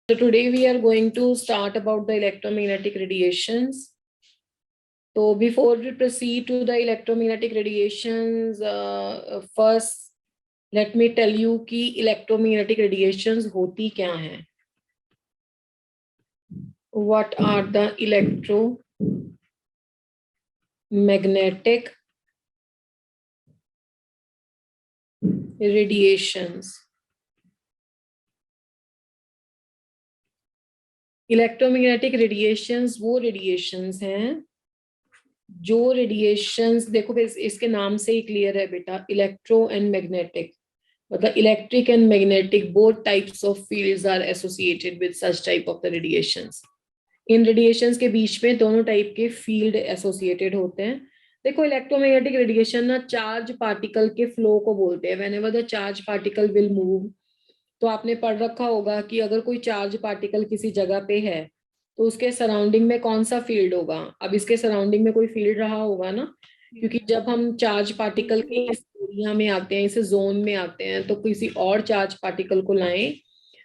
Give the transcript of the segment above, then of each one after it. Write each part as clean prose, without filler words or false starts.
So today we are going to start about the electromagnetic radiations. So before we proceed to the electromagnetic radiations, first let me tell you कि electromagnetic radiations होती क्या हैं. What are the electromagnetic radiations? Electromagnetic radiations वो radiations हैं जो radiations, देखो इसके नाम से ही क्लियर है बेटा, इलेक्ट्रो एंड मैग्नेटिक, मतलब electric and magnetic both types of fields are associated with such type of the radiations. इन रेडिएशंस के बीच में दोनों टाइप के फील्ड एसोसिएटेड होते हैं. देखो इलेक्ट्रोमैग्नेटिक रेडिएशन ना चार्ज पार्टिकल के फ्लो को बोलते हैं. Whenever the charge particle will move, तो आपने पढ़ रखा होगा कि अगर कोई चार्ज पार्टिकल किसी जगह पे है तो उसके सराउंडिंग में कौन सा फील्ड होगा. अब इसके सराउंडिंग में कोई फील्ड रहा होगा ना, क्योंकि जब हम चार्ज पार्टिकल के इस एरिया में आते हैं, इस जोन में आते हैं, तो किसी और चार्ज पार्टिकल को लाएं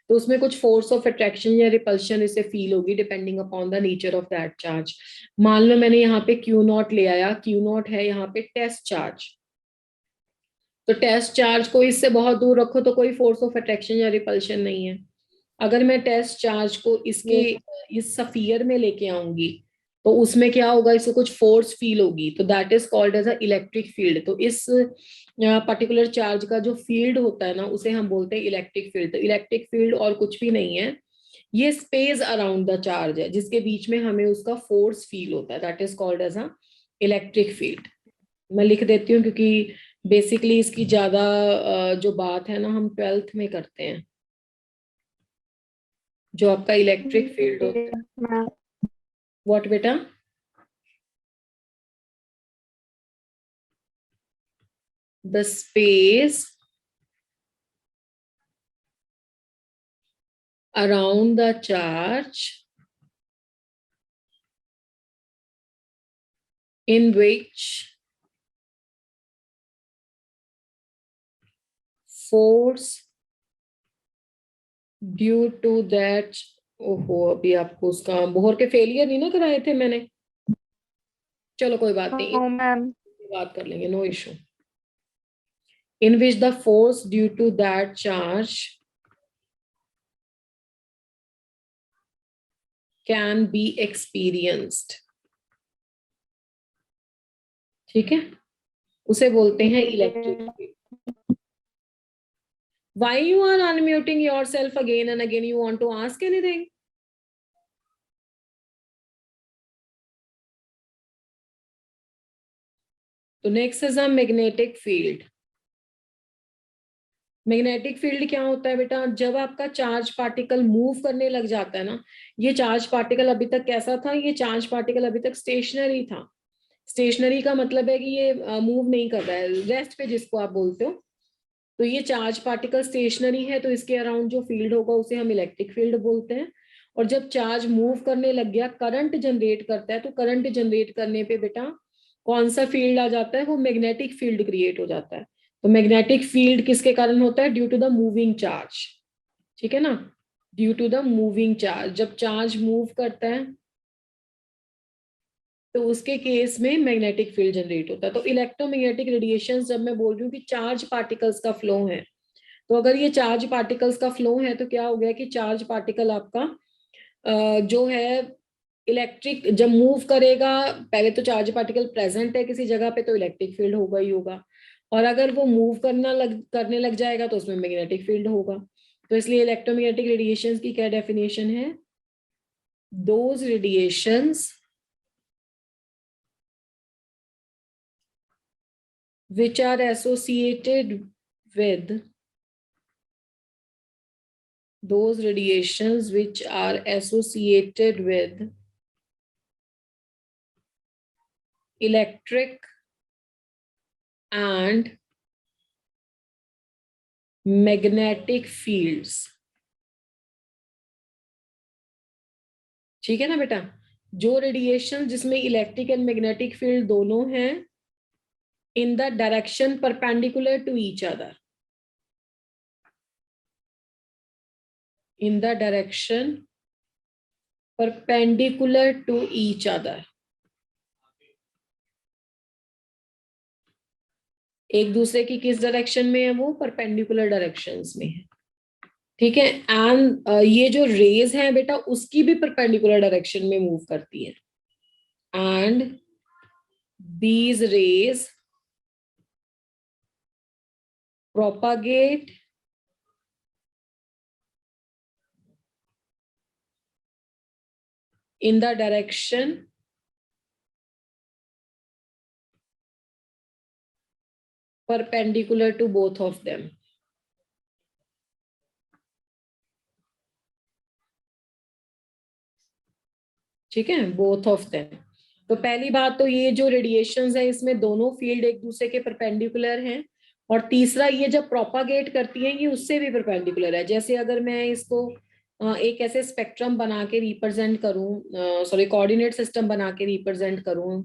तो उसमें कुछ फोर्स ऑफ अट्रैक्शन या रिपल्शन इसे फील होगी depending upon the nature of that charge. मान लो मैंने यहाँ पे क्यू नॉट ले आया, क्यू नॉट है यहाँ पे टेस्ट चार्ज, तो टेस्ट चार्ज को इससे बहुत दूर रखो तो कोई फोर्स ऑफ अट्रैक्शन या रिपल्शन नहीं है. अगर मैं टेस्ट चार्ज को इसके इस सफियर में लेके आऊंगी तो उसमें क्या होगा, इसको कुछ फोर्स फील होगी, तो that is called as a electric field. तो इस पर्टिकुलर चार्ज का जो फील्ड होता है ना उसे हम बोलते हैं इलेक्ट्रिक फील्ड. तो इलेक्ट्रिक फील्ड और कुछ भी नहीं है, ये स्पेस अराउंड द चार्ज है जिसके बीच में हमें उसका फोर्स फील होता है, that is called as a electric field. मैं लिख देती हूँ क्योंकि बेसिकली इसकी ज्यादा जो बात है ना हम 12th में करते हैं. जो आपका इलेक्ट्रिक फील्ड होता है, व्हाट बेटा, the space around the charge in which force due to that. ओहो, अभी आपको उसका बोहर के फेलियर नहीं ना कराए थे मैंने. चलो कोई बात नहीं, बात कर लेंगे, no issue. in which the force due to that charge can be experienced. ठीक है, उसे बोलते हैं electric field. Why you are unmuting yourself again and again? You want to ask anything? तो next is a magnetic field. Magnetic field क्या होता है बेटा, जब आपका चार्ज पार्टिकल मूव करने लग जाता है ना, ये चार्ज पार्टिकल अभी तक कैसा था, ये चार्ज पार्टिकल अभी तक स्टेशनरी था. स्टेशनरी का मतलब है कि ये मूव नहीं कर रहा है, रेस्ट पे जिसको आप बोलते हो. तो ये चार्ज पार्टिकल स्टेशनरी है, तो इसके अराउंड जो फील्ड होगा उसे हम इलेक्ट्रिक फील्ड बोलते हैं. और जब चार्ज मूव करने लग गया, करंट जनरेट करता है, तो करंट जनरेट करने पे बेटा कौन सा फील्ड आ जाता है, वो मैग्नेटिक फील्ड क्रिएट हो जाता है. तो मैग्नेटिक फील्ड किसके कारण होता है, due to the moving charge. ठीक है ना, due to the moving charge. जब चार्ज मूव करता है तो उसके केस में मैग्नेटिक फील्ड जनरेट होता है. तो इलेक्ट्रोमैग्नेटिक रेडिएशन जब मैं बोल रही हूँ कि चार्ज पार्टिकल्स का फ्लो है, तो अगर ये चार्ज पार्टिकल्स का फ्लो है तो क्या हो गया कि चार्ज पार्टिकल आपका जो है इलेक्ट्रिक जब मूव करेगा, पहले तो चार्ज पार्टिकल प्रेजेंट है किसी जगह पे तो इलेक्ट्रिक फील्ड होगा ही होगा, और अगर वो मूव करने लग जाएगा तो उसमें मैग्नेटिक फील्ड होगा. तो इसलिए इलेक्ट्रोमैग्नेटिक रेडिएशंस की क्या डेफिनेशन है, those radiations which are associated with those radiations which are associated with electric and magnetic fields. ठीक है ना बेटा, जो रेडिएशन जिसमें इलेक्ट्रिक एंड मैग्नेटिक फील्ड दोनों हैं in the direction perpendicular to each other. in the direction perpendicular to each other. एक दूसरे की किस डायरेक्शन में है? वो परपेंडिकुलर डायरेक्शंस में है, ठीक है। एंड ये जो रेज है बेटा उसकी भी परपेंडिकुलर डायरेक्शन में मूव करती है। And these rays propagate in the direction perpendicular to both of them. ठीक है, बोथ ऑफ देम। तो पहली बात तो ये जो रेडिएशंस है इसमें दोनों फील्ड एक दूसरे के परपेंडिकुलर हैं, और तीसरा ये जब प्रोपागेट करती है ये उससे भी परपेंडिकुलर है। जैसे अगर मैं इसको एक ऐसे स्पेक्ट्रम बना के रिप्रेजेंट करूं, सॉरी कोऑर्डिनेट सिस्टम बना के रिप्रेजेंट करूं,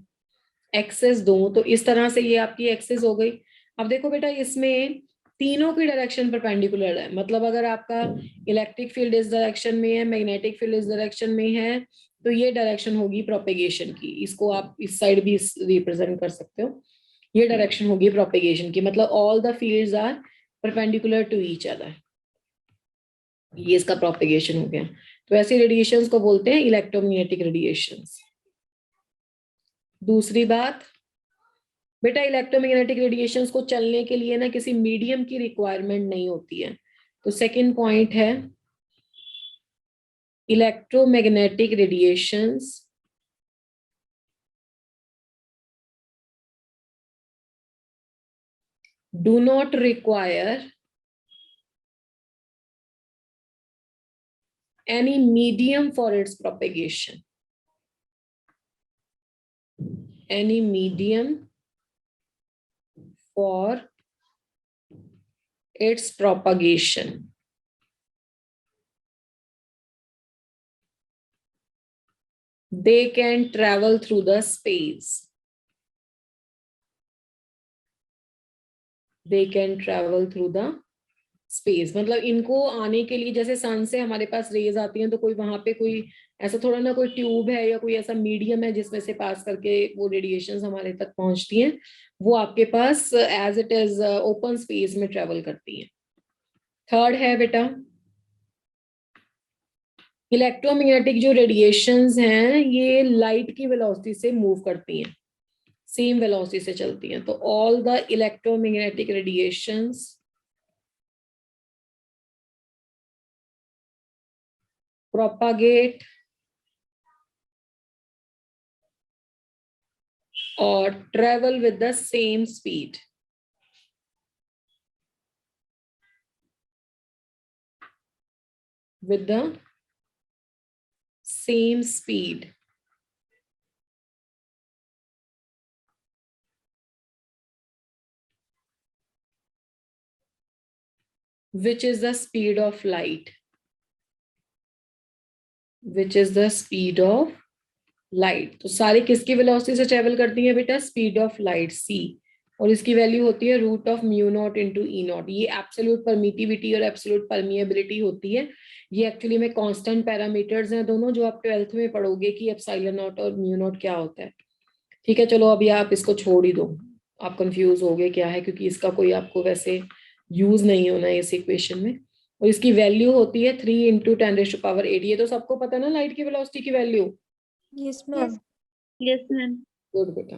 एक्सेस दूं, तो इस तरह से ये आपकी एक्सेस हो गई। अब देखो बेटा इसमें तीनों की डायरेक्शन परपेंडिकुलर है, मतलब अगर आपका इलेक्ट्रिक फील्ड इस डायरेक्शन में है, मैग्नेटिक फील्ड इस डायरेक्शन में है, तो ये डायरेक्शन होगी प्रोपेगेशन की। इसको आप इस साइड भी रिप्रेजेंट कर सकते हो, ये डायरेक्शन होगी प्रोपेगेशन की, मतलब all the fields are perpendicular to each other. ये इसका प्रोपेगेशन हो गया। तो ऐसी रेडिएशंस को बोलते हैं इलेक्ट्रोमैग्नेटिक रेडिएशंस। दूसरी बात बेटा, इलेक्ट्रोमैग्नेटिक रेडिएशंस को चलने के लिए ना किसी मीडियम की रिक्वायरमेंट नहीं होती है। तो सेकंड पॉइंट है electromagnetic radiations do not require any medium for its propagation. Any medium for its propagation. They can travel through the space. They can travel through the space. मतलब इनको आने के लिए जैसे सन से हमारे पास रेज आती हैं, तो कोई वहां पे कोई ऐसा थोड़ा ना कोई ट्यूब है या कोई ऐसा मीडियम है जिसमें से पास करके वो रेडिएशंस हमारे तक पहुंचती हैं, वो आपके पास as it is open space में ट्रेवल करती हैं। थर्ड है बेटा इलेक्ट्रोमैग्नेटिक जो रेडिएशंस हैं ये लाइट की वेलोसिटी से मूव करती हैं, सेम वेलोसिटी से चलती हैं। तो all the electromagnetic radiations propagate or travel with the same speed. With the same speed. Which is the speed of light. Which is the speed of light. तो सारी किसकी वेलोसिटी से ट्रेवल करती हैं बेटा? स्पीड ऑफ लाइट c, और इसकी value होती है root of mu naught into E naught. ये एब्सोल्यूट परमिटिविटी और एब्सोल्यूट परमिएबिलिटी होती है। ये एक्चुअली में कांस्टेंट पैरामीटर्स हैं दोनों, जो आप 12th में पढ़ोगे कि एप्सिलॉन नॉट और म्यू नॉट क्या होता है। ठीक है, चलो अभी आप इसको छोड़ ही दो, आप कंफ्यूज हो गए क्या है, क्योंकि इसका कोई आपको वैसे यूज नहीं होना है इस इक्वेशन में। और इसकी वैल्यू होती है 3 × 10⁸8। ये तो सबको पता है ना लाइट की वेलोसिटी की value. Yes ma'am. Yes ma'am. Good बेटा,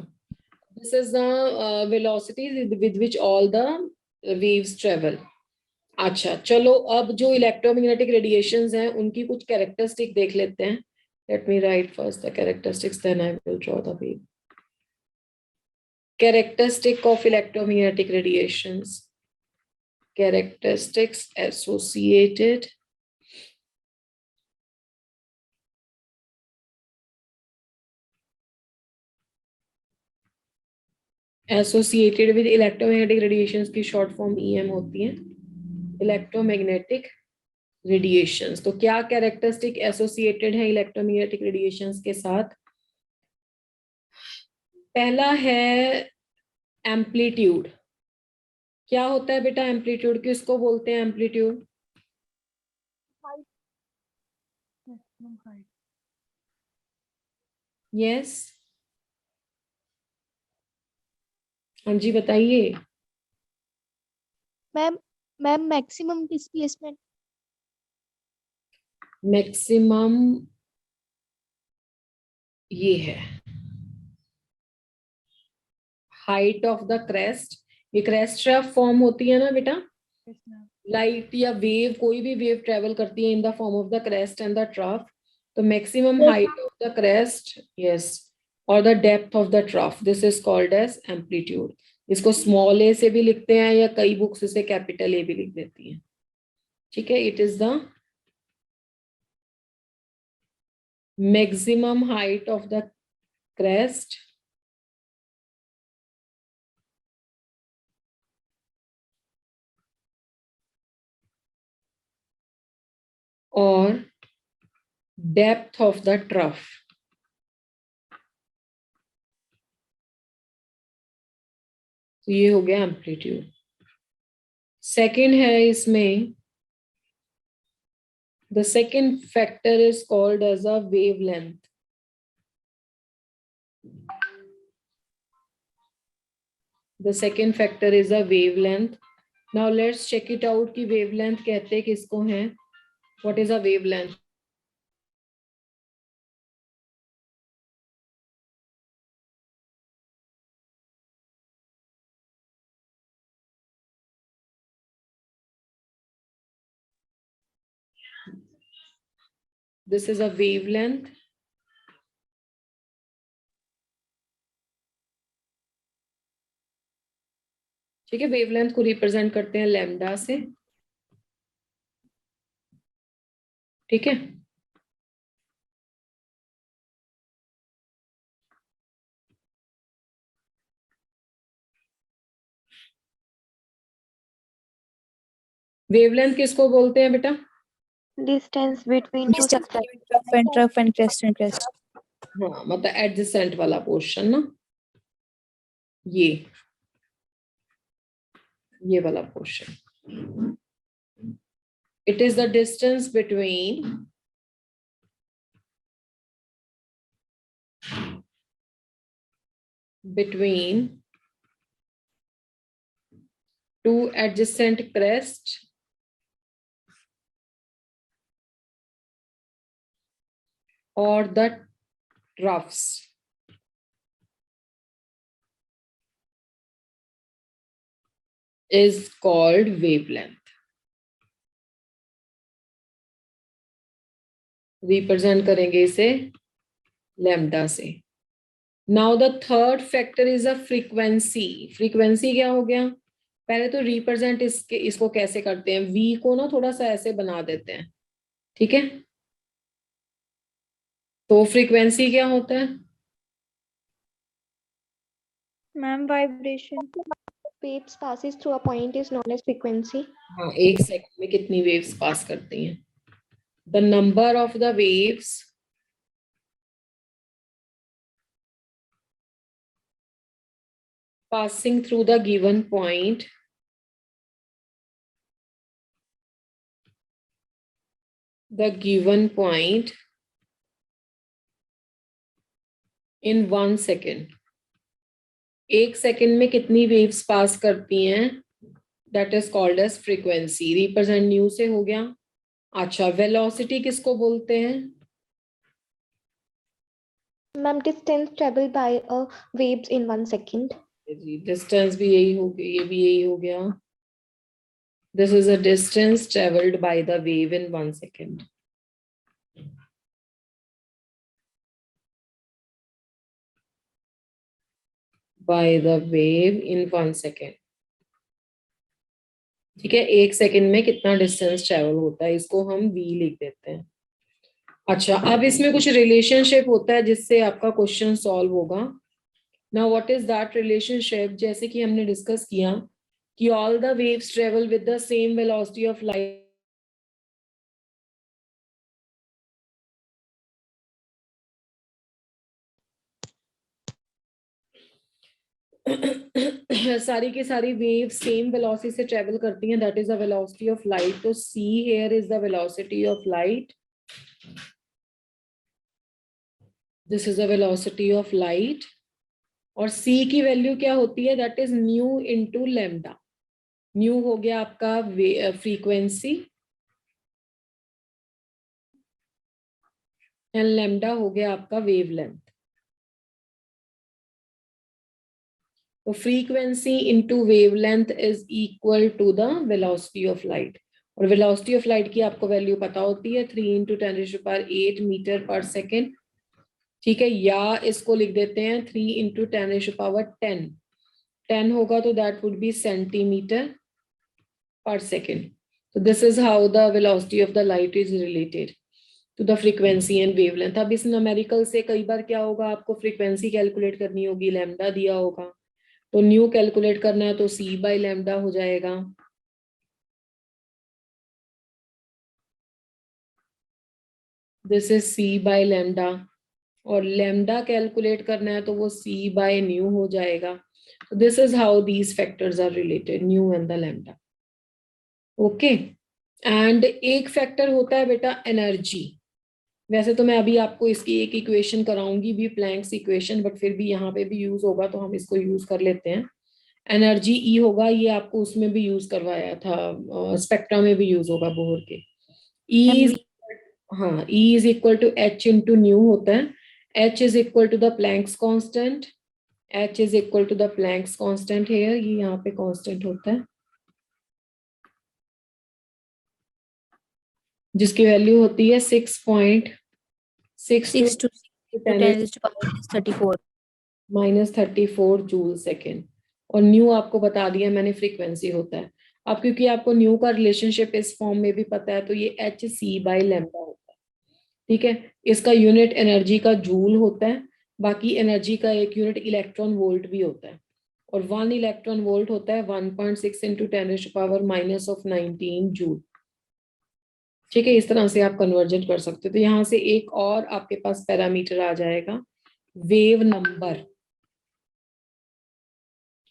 this is the velocity with which all the waves travel. अच्छा चलो, अब जो इलेक्ट्रोमैग्नेटिक रेडिएशंस हैं उनकी कुछ कैरेक्टरिस्टिक देख लेते हैं। Let me write first the characteristics, then I will draw the wave. Characteristic of electromagnetic radiations. Characteristics associated with electromagnetic radiations की शॉर्ट फॉर्म EM होती है, इलेक्ट्रोमैग्नेटिक रेडिएशंस। तो क्या कैरेक्टरिस्टिक एसोसिएटेड है इलेक्ट्रोमैग्नेटिक रेडिएशंस के साथ? पहला है एम्पलीट्यूड। क्या होता है बेटा एम्पलीट्यूड? किसको बोलते हैं एम्पलीट्यूड? यस, हाँ जी बताइए। Ma'am ma'am maximum displacement. Maximum ये है हाइट ऑफ द क्रेस्ट। ये क्रेस्ट फॉर्म होती है ना बेटा, लाइट या वेव, कोई भी वेव ट्रेवल करती है in the form of the crest and the trough. तो maximum height of the crest, yes, और the depth of the trough, this is called as amplitude. इसको स्मॉल ए से भी लिखते हैं या कई बुक्स इसे कैपिटल ए भी लिख देती हैं। ठीक है, it is the maximum height of the crest or depth of the trough। तो ये हो गया एम्पलीट्यूड। सेकंड है इसमें, the second factor is called as a wavelength। The second factor is a wavelength। Now let's check it out कि wavelength कहते किसको हैं। What is a wavelength? This is a wavelength। ठीक है, वेवलेंथ को represent करते हैं लैम्डा से। ठीक है, वेवलेंथ किसको बोलते हैं बेटा? Distance between two trough and crest and crest. हाँ, मतलब एडजेसेंट वाला पोर्शन ना, ये वाला portion. It is the distance between two adjacent crest or the troughs is called wavelength। Represent करेंगे इसे लैम्डा से। Now the third factor is a frequency. Frequency क्या हो गया? पहले तो रिप्रेजेंट इसको कैसे करते हैं, वी को ना थोड़ा सा ऐसे बना देते हैं। ठीक है, तो फ्रीक्वेंसी क्या होता है? Ma'am vibration. waves passes through a point is known as frequency। हाँ, एक सेकंड में कितनी वेव्स पास करती हैं। The number of the waves passing through the given point in 1 second। एक सेकंड में कितनी वेव्स पास करती हैं, that is called as frequency. Represent nu से हो गया। अच्छा, वेलोसिटी किसको बोलते हैं? Ma'am distance travel by a waves in 1 सेकंड। जी, डिस्टेंस भी यही हो गया, ये भी यही हो गया। This is a distance travelled by the wave in 1 second। by the wave in 1 second। ठीक है, एक सेकंड में कितना डिस्टेंस ट्रेवल होता है, इसको हम v लिख देते हैं। अच्छा, अब इसमें कुछ रिलेशनशिप होता है जिससे आपका क्वेश्चन सॉल्व होगा। Now what is that relationship? जैसे कि हमने डिस्कस किया कि all the waves travel with the same velocity of light. सारी की सारी वेव सेम वेलोसिटी से ट्रेवल करती हैं, that is the velocity of light. तो c here is the velocity of light this is the velocity of light, और c की value क्या होती है, that is new into lambda. New हो गया आपका फ्रीक्वेंसी एंड लैम्डा हो गया आपका वेवलेंथ। तो frequency into wavelength is equal to the velocity of light, और वेलोसिटी ऑफ लाइट की आपको वैल्यू पता होती है 3 × 10⁸ मीटर पर सेकेंड। ठीक है, या इसको लिख देते हैं 3 × 10⁻10। 10 होगा तो that would be centimetre per second. So this is how the velocity of the light is related to the frequency and wavelength. अब इस न्यूमेरिकल से कई बार क्या होगा, आपको फ्रीक्वेंसी कैलकुलेट करनी होगी, लैम्डा दिया होगा तो न्यू कैलकुलेट करना है तो c बाई लैम्डा हो जाएगा। This is c by lambda, और लैम्डा कैलकुलेट करना है तो वो c बाय न्यू हो जाएगा। This is how these factors are related, nu and the lambda. Okay, and एक फैक्टर होता है बेटा एनर्जी। वैसे तो मैं अभी आपको इसकी एक इक्वेशन कराऊंगी भी, प्लैंक्स इक्वेशन, बट फिर भी यहाँ पे भी यूज होगा तो हम इसको यूज कर लेते हैं। एनर्जी ई होगा, ये आपको उसमें भी यूज करवाया था, स्पेक्ट्रा में भी यूज होगा बोर के। ई, हाँ, E is equal to h into nu होता है। H is equal to the Planck's constant, h is equal to the Planck's constant है, ये यहाँ पे कांस्टेंट होता है जिसकी वैल्यू होती है 6.6 to 10⁻34. -34 joule second. और न्यू आपको बता दिया मैंने फ्रीक्वेंसी होता है। अब क्योंकि आपको न्यू का रिलेशनशिप इस फॉर्म में भी पता है तो ये एच सी बाई लैम्डा होता है। ठीक है, इसका यूनिट एनर्जी का जूल होता है, बाकी एनर्जी का एक यूनिट इलेक्ट्रॉन वोल्ट भी होता है, और 1 इलेक्ट्रॉन वोल्ट होता है 1.6 × 10⁻⁻19 जूल। ठीक है, इस तरह से आप कन्वर्जन कर सकते हो। तो यहाँ से एक और आपके पास पैरामीटर आ जाएगा, वेव नंबर।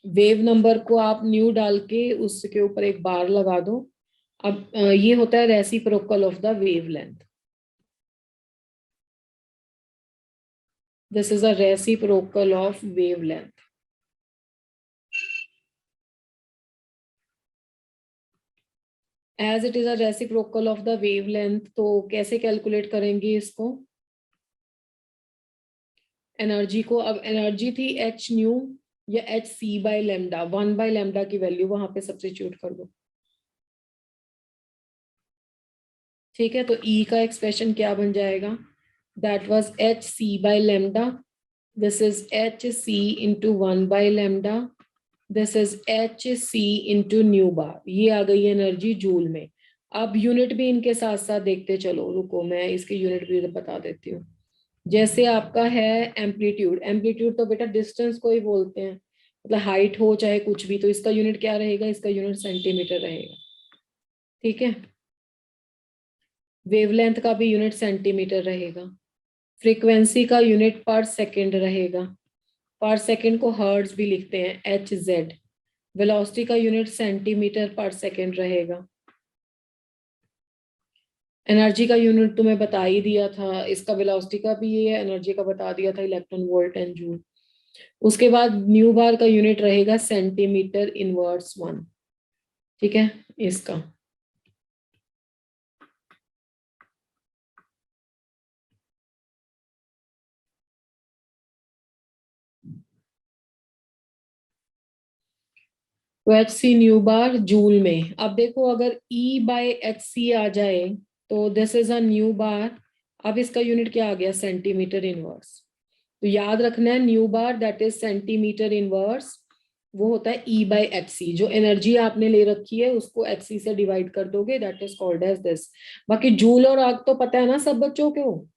वेव नंबर को आप न्यू डाल के उसके ऊपर एक बार लगा दो। अब ये होता है reciprocal of the wavelength. This is a reciprocal of wavelength. As it is a reciprocal of the wavelength, तो कैसे कैलकुलेट करेंगे इसको, एनर्जी को। अब एनर्जी थी एच न्यू या h c by lambda, 1 by lambda की वैल्यू वहां पे सब्स्टिट्यूट कर दो। ठीक है, तो ई का एक्सप्रेशन क्या बन जाएगा, that was h c by lambda, this is h c into 1 by lambda, this is h c into nu bar. ये आ गई एनर्जी जूल में। अब यूनिट भी इनके साथ साथ देखते चलो, रुको मैं इसके यूनिट भी बता देती हूँ। जैसे आपका है एम्पलीट्यूड, एम्पलीट्यूड तो बेटा डिस्टेंस को ही बोलते हैं, मतलब हाइट हो चाहे कुछ भी, तो इसका यूनिट क्या रहेगा, इसका यूनिट सेंटीमीटर रहेगा। ठीक है, वेवलेंथ का भी यूनिट सेंटीमीटर रहेगा, फ्रीक्वेंसी का यूनिट पर सेकेंड रहेगा, पर सेकेंड को हर्ट्ज भी लिखते हैं एच जेड, वेलोसिटी का यूनिट सेंटीमीटर पर सेकेंड रहेगा, एनर्जी का यूनिट तुम्हें बता ही दिया था, इसका वेलोसिटी का भी ये है, एनर्जी का बता दिया था इलेक्ट्रॉन वोल्ट एंड जूल। उसके बाद न्यू बार का यूनिट रहेगा सेंटीमीटर इनवर्स 1। ठीक है, इसका तो एच सी न्यू बार जूल में। अब देखो अगर ई बाय एच सी आ जाए तो दिस इज अ न्यू बार। अब इसका यूनिट क्या आ गया, सेंटीमीटर इनवर्स। तो याद रखना है new bar that is centimetre inverse, वो होता है ई बाय एच सी। जो एनर्जी आपने ले रखी है उसको एच सी से डिवाइड कर दोगे, that is called as this. बाकी जूल और आर्ग तो पता है ना सब बच्चों को।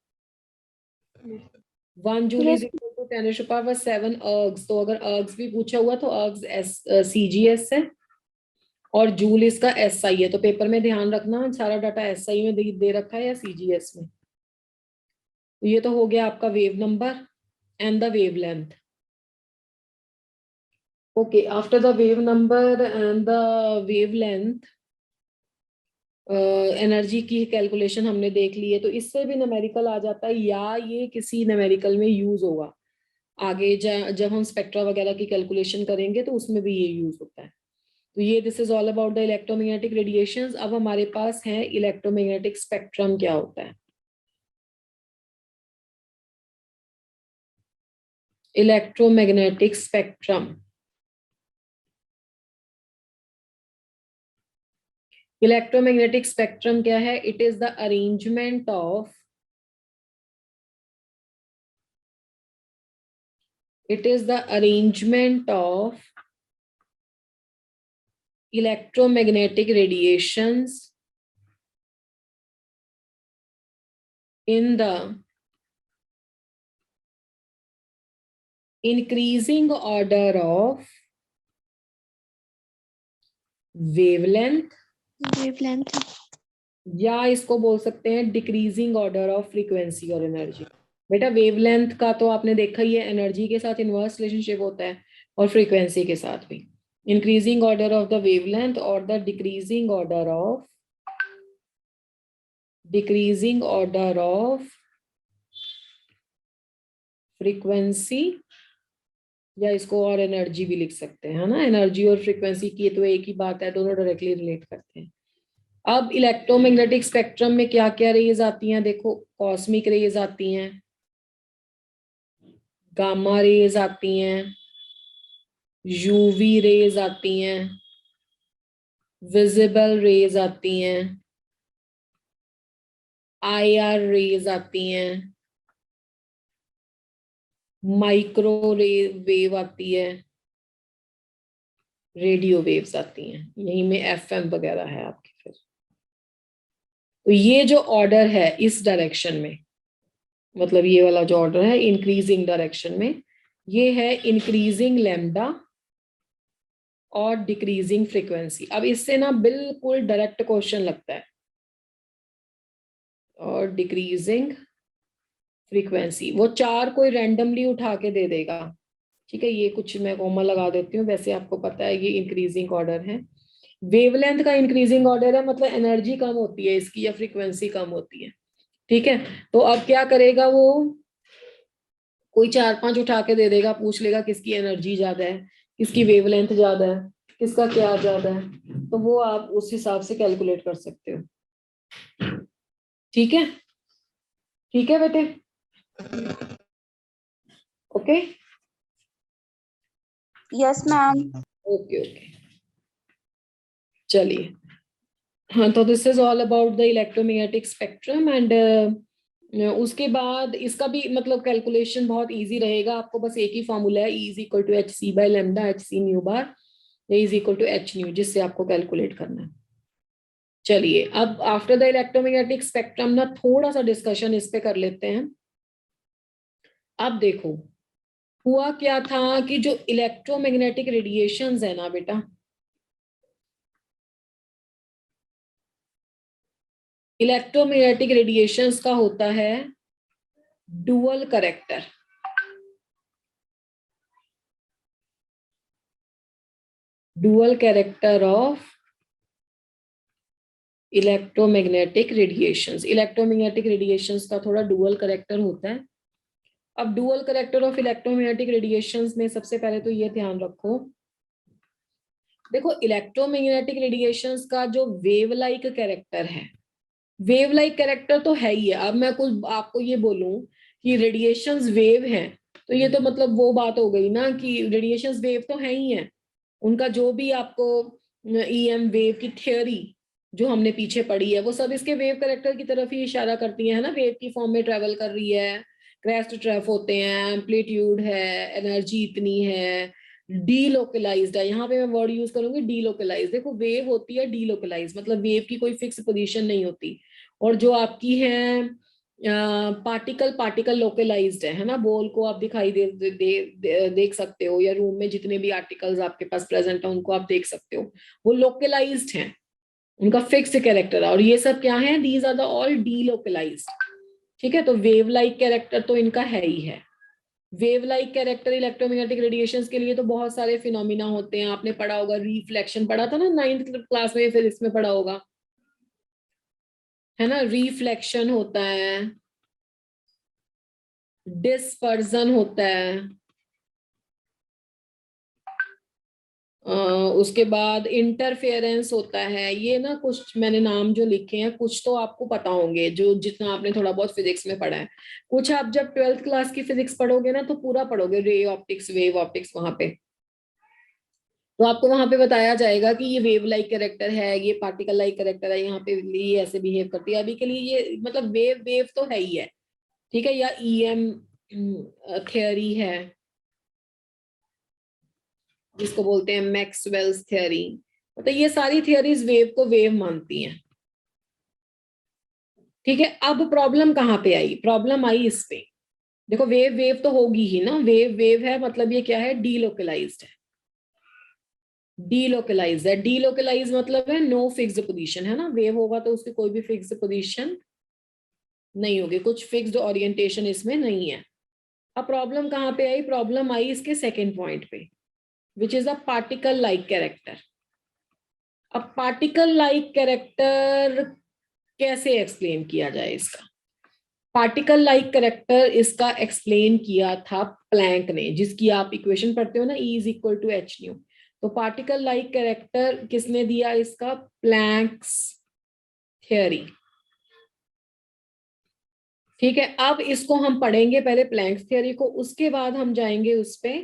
1 joule is Yes. Equal to 10⁻7 ergs. तो अगर अर्ग्स भी पूछा हुआ तो अर्ग्स एस सी जी एस है, और जूल इसका एस आई है। तो पेपर में ध्यान रखना सारा डाटा एस आई में दे रखा है या सीजीएस में। तो ये तो हो गया आपका wave number and the wavelength. Okay, after the wave number and the wavelength, energy की कैलकुलेशन हमने देख ली है, तो इससे भी न्यूमेरिकल आ जाता है, या ये किसी न्यूमेरिकल में यूज होगा आगे जब हम स्पेक्ट्रा वगैरह की कैलकुलेशन करेंगे तो उसमें भी ये यूज होता है। तो ये this is all about the electromagnetic radiations. अब हमारे पास है इलेक्ट्रोमैग्नेटिक स्पेक्ट्रम क्या होता है। इलेक्ट्रोमैग्नेटिक स्पेक्ट्रम, इलेक्ट्रोमैग्नेटिक स्पेक्ट्रम क्या है? It is the arrangement of, it is the arrangement of electromagnetic radiations in the increasing order of wavelength, या इसको बोल सकते हैं डिक्रीजिंग ऑर्डर ऑफ फ्रीक्वेंसी और एनर्जी। बेटा वेवलेंथ का तो आपने देखा ही है, एनर्जी के साथ इनवर्स रिलेशनशिप होता है और फ्रीक्वेंसी के साथ भी। Increasing order of the wavelength और the decreasing order of frequency, या इसको और एनर्जी भी लिख सकते हैं, है ना। एनर्जी और फ्रीक्वेंसी की तो एक ही बात है, दोनों डायरेक्टली रिलेट करते हैं। अब इलेक्ट्रोमैग्नेटिक स्पेक्ट्रम में क्या क्या रेज आती हैं? देखो, कॉस्मिक रेज आती हैं, गामा रेज आती हैं, यूवी रेज आती हैं, विजिबल रेज आती हैं, आईआर रेज आती हैं, माइक्रो वेव आती है, रेडियो वेव्स आती हैं, यही में एफएम वगैरह है आपके। फिर तो ये जो ऑर्डर है इस डायरेक्शन में, मतलब ये वाला जो ऑर्डर है इंक्रीजिंग डायरेक्शन में, ये है इंक्रीजिंग लैम्डा और डिक्रीजिंग फ्रीक्वेंसी। अब इससे ना बिल्कुल डायरेक्ट क्वेश्चन लगता है, और डिक्रीजिंग फ्रीक्वेंसी वो चार कोई रैंडमली उठा के दे देगा, ठीक है। ये कुछ मैं कॉमा लगा देती हूँ, वैसे आपको पता है ये इंक्रीजिंग ऑर्डर है। वेवलेंथ का इंक्रीजिंग ऑर्डर है, मतलब एनर्जी कम होती है इसकी या फ्रीक्वेंसी कम होती है, ठीक है। तो अब क्या करेगा वो, कोई चार पांच उठा के दे देगा, पूछ लेगा किसकी एनर्जी ज्यादा है, किसकी वेवलेंथ ज्यादा है, किसका क्या ज्यादा है, तो वो आप उस हिसाब से कैलकुलेट कर सकते हो, ठीक है। ठीक है बेटे, okay. Yes ma'am. Okay okay, चलिए। हाँ, तो this is all about the electromagnetic spectrum and उसके बाद इसका भी मतलब कैलकुलेशन बहुत इजी रहेगा। आपको बस एक ही फॉर्मूला है, E is equal to h c by lambda, h c nu bar, is equal to h nu, जिससे आपको कैलकुलेट करना है। चलिए, अब आफ्टर द इलेक्ट्रोमैग्नेटिक स्पेक्ट्रम ना थोड़ा सा डिस्कशन इस पे कर लेते हैं। अब देखो, हुआ क्या था कि जो इलेक्ट्रोमैग्नेटिक रेडिएशंस है ना बेटा, इलेक्ट्रोमैग्नेटिक रेडिएशंस का होता है dual character. Dual character of electromagnetic radiations. Electromagnetic radiations का थोड़ा डुअल करेक्टर होता है। अब dual character of electromagnetic radiations में सबसे पहले तो ये ध्यान रखो, देखो इलेक्ट्रोमैग्नेटिक रेडिएशंस का जो वेव लाइक कैरेक्टर है, वेव लाइक कैरेक्टर तो है ही है। अब मैं कुछ आपको ये बोलूं कि रेडिएशंस वेव हैं, तो ये तो मतलब वो बात हो गई ना कि रेडिएशंस वेव तो है ही है। उनका जो भी आपको ईएम वेव की थ्योरी जो हमने पीछे पढ़ी है, वो सब इसके वेव कैरेक्टर की तरफ ही इशारा करती है ना। वेव की फॉर्म में ट्रेवल कर रही है, क्रेस्ट ट्रैफ होते हैं, एम्पलीट्यूड है, एनर्जी इतनी है, डीलोकलाइज्ड है। यहाँ पे मैं वर्ड यूज करूंगी डीलोकलाइज। देखो वेव होती है डीलोकलाइज, मतलब वेव की कोई फिक्स पोजीशन नहीं होती, और जो आपकी है पार्टिकल, पार्टिकल लोकलाइज्ड है ना। बॉल को आप दिखाई देख सकते हो, या रूम में जितने भी आर्टिकल्स आपके पास प्रेजेंट है उनको आप देख सकते हो, वो लोकलाइज्ड हैं, उनका फिक्स कैरेक्टर है। और ये सब क्या है, these are the all delocalised, ठीक है। तो वेव लाइक कैरेक्टर तो इनका है ही है। Wave like character electromagnetic radiations के लिए तो बहुत सारे फिनोमिना होते हैं। आपने पढ़ा होगा, रिफ्लेक्शन पढ़ा था ना 9th क्लास में, फिर इसमें पढ़ा होगा है ना, रिफ्लेक्शन होता है, डिस्पर्जन होता है, उसके बाद इंटरफेरेंस होता है। ये ना कुछ मैंने नाम जो लिखे हैं, कुछ तो आपको पता होंगे जो जितना आपने थोड़ा बहुत फिजिक्स में पढ़ा है। कुछ आप जब 12th क्लास की फिजिक्स पढ़ोगे ना तो पूरा पढ़ोगे, रे ऑप्टिक्स, वेव ऑप्टिक्स, वहां पे तो आपको वहां पे बताया जाएगा कि ये वेव लाइक कैरेक्टर है, ये पार्टिकल लाइक कैरेक्टर है, यहाँ पे ये ऐसे बिहेव करती है। अभी के लिए ये मतलब वेव वेव तो है ही है, ठीक है, या ईएम थियरी है जिसको बोलते हैं मैक्सवेल्स थियरी। मतलब ये सारी थियरीज वेव को वेव मानती हैं, ठीक है। अब प्रॉब्लम कहाँ पे आई? प्रॉब्लम आई इस पे, देखो वेव वेव तो होगी ही ना, वेव वेव है मतलब ये क्या है, डीलोकलाइज्ड है। डीलोकलाइज है, डीलोकलाइज मतलब है नो फिक्स्ड पोजीशन, है ना। वेव होगा तो उसकी कोई भी फिक्स्ड पोजीशन नहीं होगी, कुछ फिक्स्ड ओरिएंटेशन इसमें नहीं है। अब प्रॉब्लम कहाँ पे आई? प्रॉब्लम आई इसके सेकेंड पॉइंट पे, which is a particle like character. अब पार्टिकल लाइक कैरेक्टर कैसे एक्सप्लेन किया जाए इसका? पार्टिकल लाइक कैरेक्टर इसका एक्सप्लेन किया था प्लैंक ने, जिसकी आप इक्वेशन पढ़ते हो ना, E is equal to h nu. तो पार्टिकल लाइक कैरेक्टर किसने दिया इसका? प्लैंक्स थ्योरी, ठीक है। अब इसको हम पढ़ेंगे पहले प्लैंक्स थ्योरी को, उसके बाद हम जाएंगे उस पे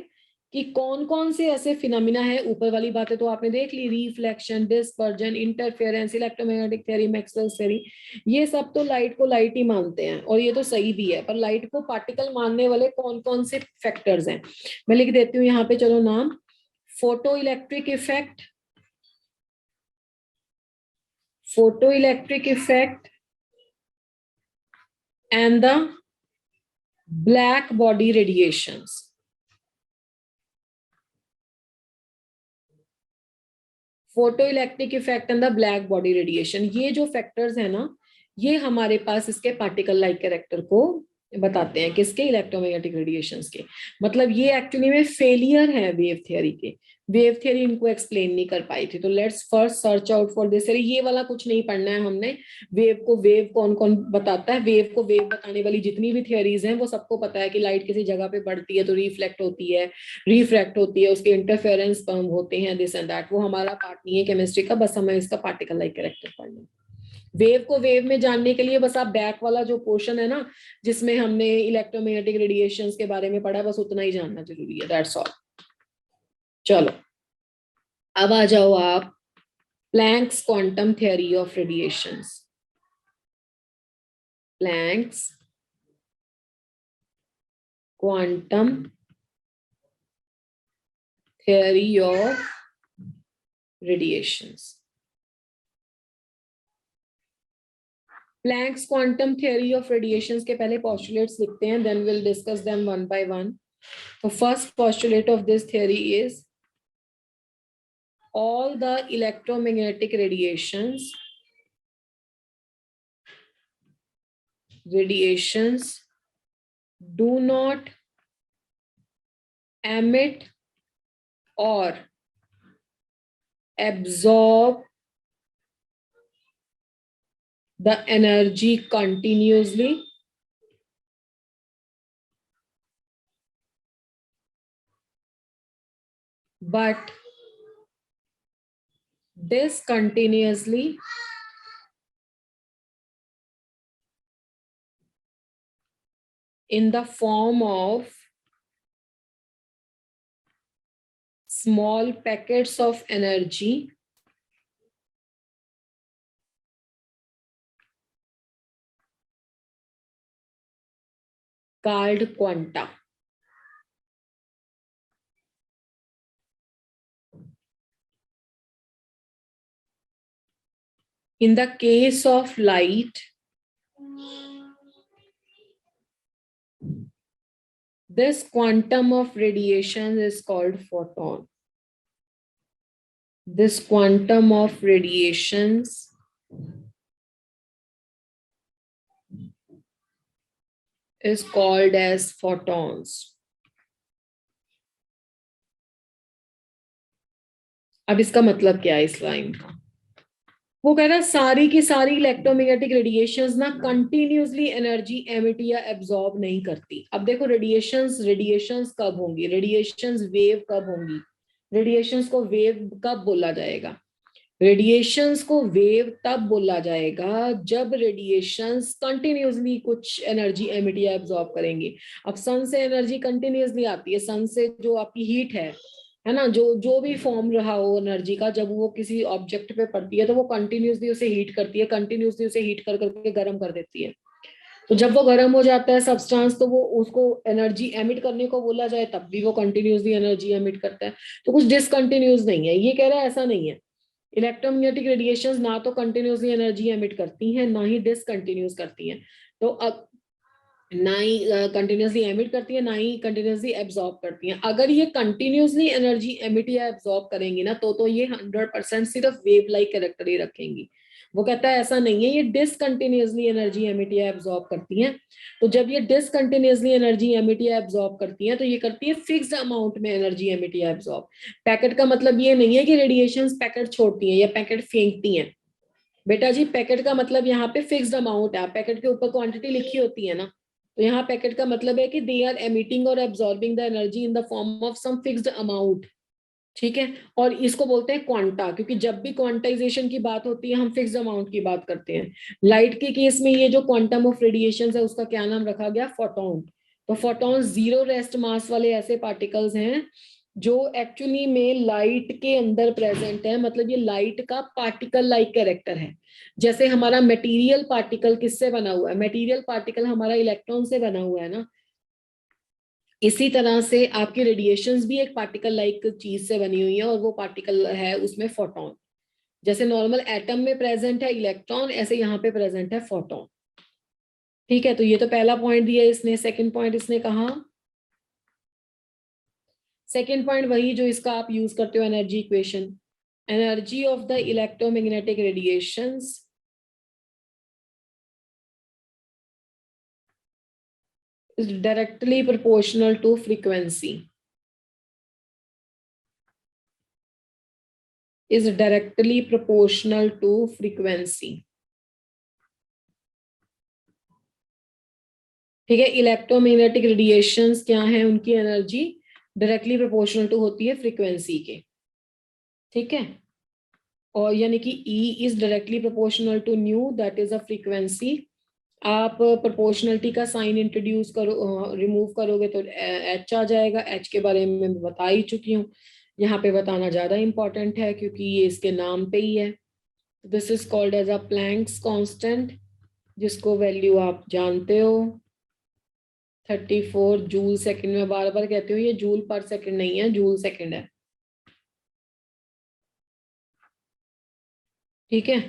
कि कौन कौन से ऐसे फिनोमिना है। ऊपर वाली बातें तो आपने देख ली, reflection, dispersion, interference, electromagnetic theory, Maxwell's theory, ये सब तो लाइट को लाइट ही मानते हैं और ये तो सही भी है। पर लाइट को पार्टिकल मानने वाले कौन कौन से फैक्टर्स हैं, मैं लिख देती हूँ यहाँ पे, चलो नाम। Photo electric effect, photo electric effect and the black body radiations. Photo electric effect and the black body radiation, ये जो फैक्टर्स है ना, ये हमारे पास इसके पार्टिकल लाइक कैरेक्टर को बताते हैं, किसके? इलेक्ट्रोमैग्नेटिक रेडिएशंस के। मतलब ये एक्चुअली में फेलियर है वेव थ्योरी के, वेव थ्योरी इनको एक्सप्लेन नहीं कर पाई थी। तो let's first search out for this theory. ये वाला कुछ नहीं पढ़ना है हमने, वेव को वेव कौन कौन बताता है, वेव को वेव बताने वाली जितनी भी थ्योरीज हैं वो सबको पता है कि लाइट किसी जगह पे बढ़ती है तो रिफ्लेक्ट होती है, रिफ्रैक्ट होती है, उसके इंटरफेरेंस होते हैं, दिस एंड दैट। वो हमारा पार्ट नहीं है केमिस्ट्री का, बस हमें इसका पार्टिकल लाइक कैरेक्टर पढ़ना। वेव को वेव में जानने के लिए बस आप बैक वाला जो पोर्शन है ना, जिसमें हमने इलेक्ट्रोमैग्नेटिक रेडिएशंस के बारे में पढ़ा, बस उतना ही जानना जरूरी है, दैट्स ऑल। चलो अब आ जाओ आप Planck's quantum theory of radiations. Planck's quantum theory of radiations. Planck's quantum theory of radiations के पहले पोस्टुलेट्स लिखते हैं, then will discuss them one by one. The first postulate of this theory is all the electromagnetic radiations do not emit or absorb the energy continuously, but discontinuously in the form of small packets of energy called quanta. In the case of light, this quantum of radiation is called photon. This quantum of radiations is called as photons. अब इसका मतलब क्या है इस line का? वो कह रहा है सारी की सारी इलेक्ट्रोमैग्नेटिक रेडिएशंस ना कंटिन्यूसली एनर्जी एमिट या एब्जॉर्ब नहीं करती। अब देखो रेडिएशंस कब होंगी, रेडिएशंस वेव कब होंगी, रेडिएशंस को वेव कब बोला जाएगा, रेडिएशंस को वेव तब बोला जाएगा जब रेडिएशंस कंटिन्यूसली कुछ एनर्जी एमिट या एब्जॉर्ब करेंगे। अब सन से एनर्जी कंटिन्यूसली आती है, सन से जो आपकी हीट है ना, जो भी फॉर्म रहा हो एनर्जी का, जब वो किसी ऑब्जेक्ट पे पड़ती है तो वो कंटिन्यूसली उसे हीट करती है, कंटिन्यूसली उसे हीट कर करके गर्म कर देती है। तो जब वो गर्म हो जाता है सब्सटेंस, तो वो उसको एनर्जी एमिट करने को बोला जाए तब भी वो कंटिन्यूसली एनर्जी एमिट करता है। तो कुछ डिसकंटिन्यूस नहीं है, ये कह रहा है ऐसा नहीं है। इलेक्ट्रोमैग्नेटिक रेडिएशंस ना तो कंटिन्यूसली एनर्जी एमिट करती हैं, ना ही डिसकंटिन्यूस करती हैं। तो अब ना ही कंटिन्यूसली एमिट करती है, ना ही कंटिन्यूसली एब्जॉर्ब करती हैं। अगर ये कंटिन्यूसली एनर्जी एमिट या एब्जॉर्ब करेंगी ना, तो ये 100% सिर्फ वेव लाइक कैरेक्टर ही रखेंगी। वो कहता है ऐसा नहीं है, ये डिसकंटिन्यूसली एनर्जी एमिट या एब्जॉर्ब करती हैं। तो जब ये डिसकंटिन्यूसली एनर्जी एमिट या एब्जॉर्ब करती हैं, तो ये करती है फिक्स्ड अमाउंट में एनर्जी एमिट या एब्जॉर्ब। पैकेट का मतलब ये नहीं है कि रेडिएशंस पैकेट छोड़ती हैं या पैकेट फेंकती हैं। बेटा जी, पैकेट का मतलब यहाँ पे फिक्स्ड अमाउंट है, पैकेट के ऊपर क्वांटिटी लिखी होती है ना, तो यहाँ पैकेट का मतलब है कि दे आर एमिटिंग और absorbing the energy in the form of some fixed amount. ठीक है, और इसको बोलते हैं क्वांटा, क्योंकि जब भी क्वांटाइजेशन की बात होती है हम फिक्स्ड अमाउंट की बात करते हैं। लाइट के केस में ये जो क्वांटम ऑफ रेडिएशन है उसका क्या नाम रखा गया, फोटोन। तो फोटोन जीरो रेस्ट मास वाले ऐसे पार्टिकल्स हैं जो एक्चुअली में लाइट के अंदर प्रेजेंट है, मतलब ये लाइट का पार्टिकल लाइक कैरेक्टर है। जैसे हमारा मटेरियल पार्टिकल किससे बना हुआ है, मटेरियल पार्टिकल हमारा इलेक्ट्रॉन से बना हुआ है ना, इसी तरह से आपकी रेडिएशंस भी एक पार्टिकल लाइक चीज से बनी हुई है, और वो पार्टिकल है उसमें फोटोन। जैसे नॉर्मल एटम में प्रेजेंट है इलेक्ट्रॉन, ऐसे यहाँ पे प्रेजेंट है फोटोन। ठीक है, तो ये तो पहला पॉइंट दिया इसने। सेकंड पॉइंट इसने कहा, सेकंड पॉइंट वही जो इसका आप यूज करते हो energy equation, energy of the electromagnetic radiations is directly proportional to frequency, is directly proportional to frequency। ठीक है, इलेक्ट्रोमैग्नेटिक रेडिएशंस क्या है, उनकी एनर्जी डायरेक्टली प्रोपोर्शनल टू होती है फ्रीक्वेंसी के। ठीक है, और यानी कि E is directly proportional to nu, that is a frequency. आप प्रोपोर्शनलिटी का साइन इंट्रोड्यूस करो, रिमूव करोगे तो H आ जाएगा। H के बारे में मैं बता ही चुकी हूँ, यहाँ पे बताना ज्यादा इंपॉर्टेंट है क्योंकि ये इसके नाम पे ही है। This is called as a Planck's constant, जिसको वैल्यू आप जानते हो 34 जूल सेकंड में। बार बार कहती हूँ, ये जूल पर सेकंड नहीं है, जूल सेकंड है। ठीक है,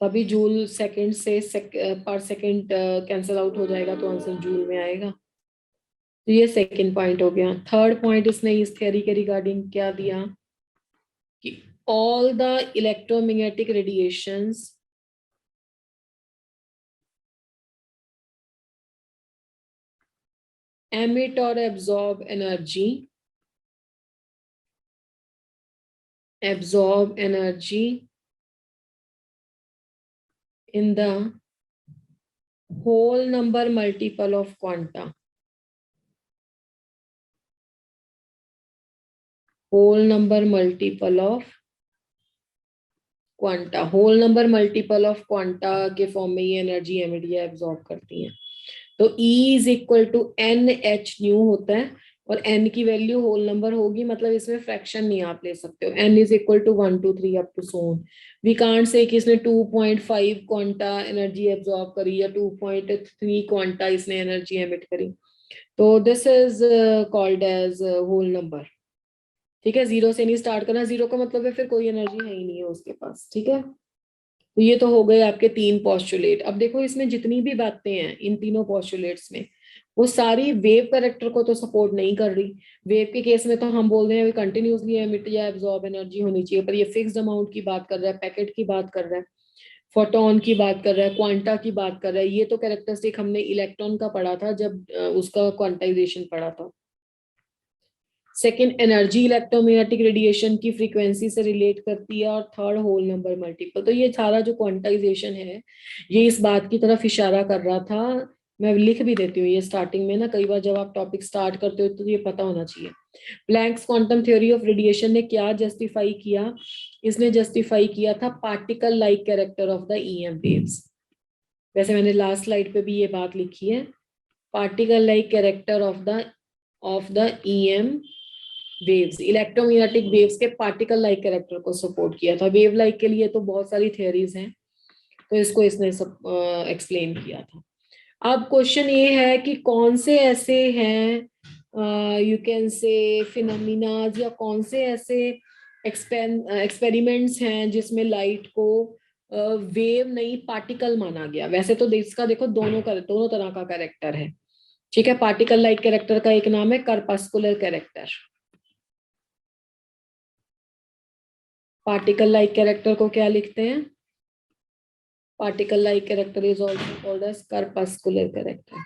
तभी जूल सेकंड से पर सेकंड कैंसिल आउट हो जाएगा तो आंसर जूल में आएगा। तो ये सेकंड पॉइंट हो गया। थर्ड पॉइंट इसने इस थ्योरी के रिगार्डिंग क्या दिया कि all the electromagnetic radiations emit or absorb energy in the whole number multiple of quanta, whole number multiple of quanta, whole number multiple of quanta के form में ये एनर्जी एमिट या एब्जॉर्ब करती हैं। तो E is equal to n h nu होता है, और n की वैल्यू होल नंबर होगी, मतलब इसमें फ्रैक्शन नहीं आप ले सकते हो। n is equal to 1 2 3 up to so on. We can't say कि इसने 2.5 क्वांटा एनर्जी एब्जॉर्ब करी या 2.3 क्वांटा इसने एनर्जी एमिट करी। तो this is called as whole number. ठीक है, जीरो से नहीं स्टार्ट करना, जीरो का मतलब है फिर कोई एनर्जी है ही नहीं है उसके पास। ठीक है, तो ये तो हो गए आपके तीन पॉस्टुलेट। अब देखो इसमें जितनी भी बातें हैं इन तीनों पॉस्टुलेट्स में, वो सारी वेव कैरेक्टर को तो सपोर्ट नहीं कर रही। वेव के केस में तो हम बोल रहे हैं कंटिन्यूसली एमिट या एब्जॉर्ब एनर्जी होनी चाहिए, पर ये फिक्स्ड अमाउंट की बात कर रहा है, पैकेट की बात कर रहा है, फोटोन की बात कर रहा है, क्वांटा की बात कर रहा है। ये तो कैरेक्टरिस्टिक हमने इलेक्ट्रॉन का पढ़ा था जब उसका क्वांटाइजेशन पढ़ा था। सेकंड एनर्जी इलेक्ट्रोमैग्नेटिक रेडिएशन की फ्रीक्वेंसी से रिलेट करती है, और थर्ड होल नंबर मल्टीपल। तो ये सारा जो क्वांटाइजेशन है ये इस बात की तरफ इशारा कर रहा था। मैं लिख भी देती हूँ ये स्टार्टिंग में ना, कई बार जब आप टॉपिक स्टार्ट करते हो तो ये पता होना चाहिए। Planck's quantum theory of radiation ने क्या जस्टिफाई किया? इसने जस्टिफाई किया था particle like character of the EM waves. वैसे मैंने लास्ट स्लाइड पे भी ये बात लिखी है, particle like character of the EM waves, electromagnetic waves के पार्टिकल लाइक कैरेक्टर को सपोर्ट किया था। वेव लाइक के लिए तो बहुत सारी थियरीज हैं, तो इसको इसने सब एक्सप्लेन किया था। अब क्वेश्चन ये है कि कौन से ऐसे हैं यू कैन से फिनोमिनाज, या कौन से ऐसे एक्सपेरिमेंट्स हैं जिसमें लाइट को वेव नहीं पार्टिकल माना गया। वैसे तो इसका देखो दोनों तरह का कैरेक्टर है, ठीक है। पार्टिकल लाइक कैरेक्टर का एक नाम है corpuscular character. Particle like character को क्या लिखते हैं? Particle like character is also called as corpuscular character.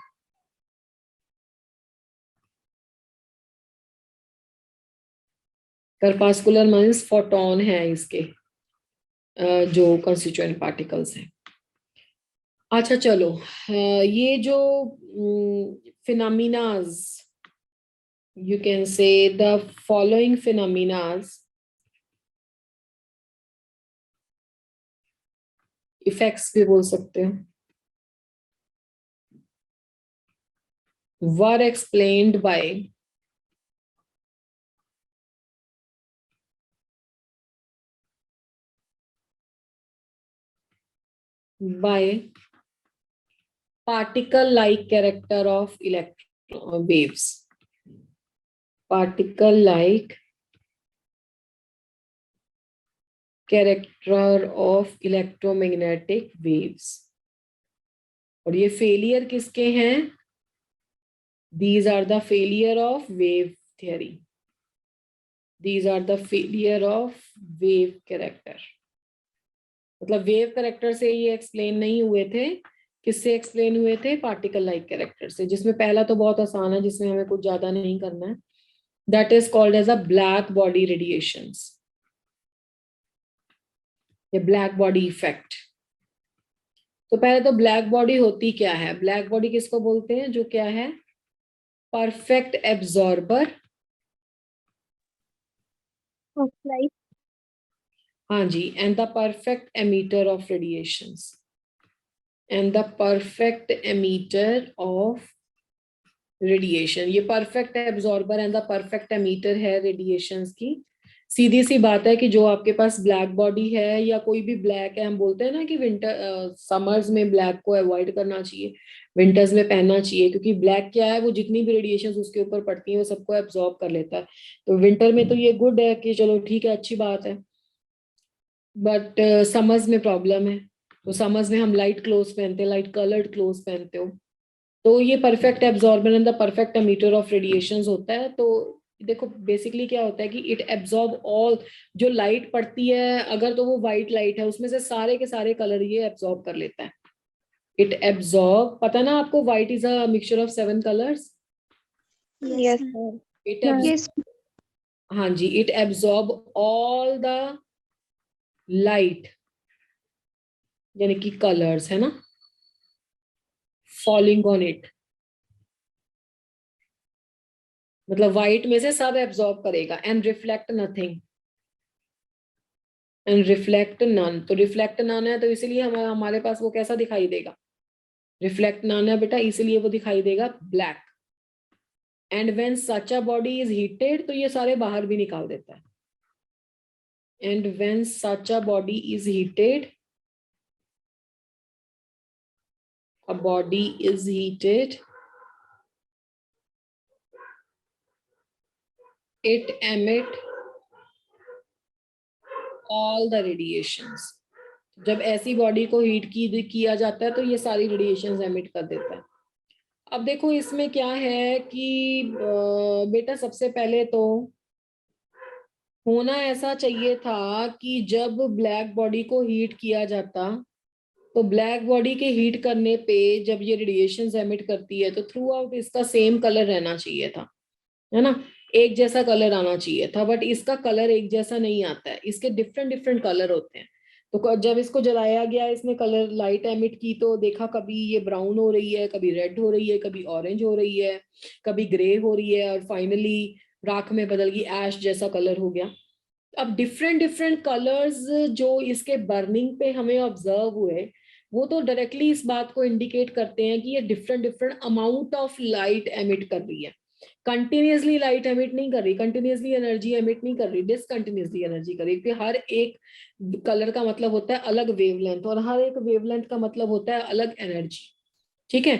Corpuscular means photon है इसके जो कंस्टिट्यूएंट पार्टिकल्स हैं। अच्छा चलो, ये जो phenomenas, you can say the following phenomenas, effects भी बोल सकते हो, वर explained by particle like character of electron waves, particle like character of electromagnetic waves। और ये फेलियर किसके हैं? These are the failure of wave theory, these are the failure of wave character। मतलब wave character से ये explain नहीं हुए थे, किससे एक्सप्लेन हुए थे? पार्टिकल लाइक कैरेक्टर से, जिसमें पहला तो बहुत आसान है, जिसमें हमें कुछ ज्यादा नहीं करना है, that is called as a black body radiations, ये ब्लैक बॉडी इफेक्ट। तो पहले तो ब्लैक बॉडी होती क्या है? ब्लैक बॉडी किसको बोलते हैं? जो क्या है? Perfect absorber of light. हाँ जी, and the perfect emitter of radiations, and the perfect emitter of radiation. ये perfect absorber and the perfect emitter है रेडिएशंस की। सीधी सी बात है कि जो आपके पास ब्लैक बॉडी है, या कोई भी ब्लैक है, हम बोलते हैं ना कि विंटर समर्स में ब्लैक को अवॉइड करना चाहिए, विंटर्स में पहनना चाहिए, क्योंकि ब्लैक क्या है, वो जितनी भी रेडिएशंस उसके ऊपर पड़ती हैं वो सबको एब्जॉर्ब कर लेता है। तो विंटर में तो ये गुड है कि चलो ठीक है, अच्छी बात है, बट समर्स में प्रॉब्लम है। तो समर्स में हम लाइट क्लोथ पहनते हैं, लाइट कलर्ड क्लोथ पहनते हो। तो ये perfect absorber and the perfect emitter of radiations होता है। तो देखो बेसिकली क्या होता है कि इट एब्जॉर्ब ऑल, जो लाइट पड़ती है, अगर तो वो व्हाइट लाइट है, उसमें से सारे के सारे कलर ये एब्जॉर्ब कर लेता है। इट एब्जॉर्ब, पता ना आपको, white is a mixture of 7 colours. Yes, sir. It Yes. हाँ जी, it absorb all the light, यानी कि कलर्स है ना, फॉलिंग ऑन इट, मतलब व्हाइट में से सब एब्जॉर्ब करेगा। And reflect nothing, and reflect none. तो रिफ्लेक्ट नन है, तो इसीलिए हमारे पास वो कैसा दिखाई देगा? रिफ्लेक्ट नन है बेटा, इसीलिए वो दिखाई देगा black. And when such a body is heated, तो ये सारे बाहर भी निकाल देता है। And when such a body is heated, a body is heated, it emit all the radiations। जब ऐसी बॉडी को हीट किया जाता है तो ये सारी रेडिएशंस एमिट कर देता है। अब देखो इसमें क्या है कि बेटा सबसे पहले तो होना ऐसा चाहिए था कि जब ब्लैक बॉडी को हीट किया जाता, तो ब्लैक बॉडी के हीट करने पे जब ये रेडिएशंस एमिट करती है, तो थ्रू आउट इसका सेम कलर रहना चाहिए था, है ना। एक जैसा कलर आना चाहिए था, बट इसका कलर एक जैसा नहीं आता है, इसके डिफरेंट डिफरेंट कलर होते हैं। तो जब इसको जलाया गया, इसने कलर लाइट एमिट की, तो देखा कभी ये ब्राउन हो रही है, कभी रेड हो रही है, कभी ऑरेंज हो रही है, कभी ग्रे हो रही है, और फाइनली राख में बदल गई, ऐश जैसा कलर हो गया। अब डिफरेंट डिफरेंट कलर्स जो इसके बर्निंग पे हमें ऑब्जर्व हुए, वो तो डायरेक्टली इस बात को इंडिकेट करते हैं कि ये different different amount of light emit कर रही है। कंटिन्यूसली लाइट एमिट नहीं कर रही, कंटिन्यूसली एनर्जी एमिट नहीं कर रही, डिसकंटिन्यूसली एनर्जी कर रही, क्योंकि हर एक कलर का मतलब होता है अलग वेवलेंथ, और हर एक वेवलेंथ का मतलब होता है अलग एनर्जी। ठीक है,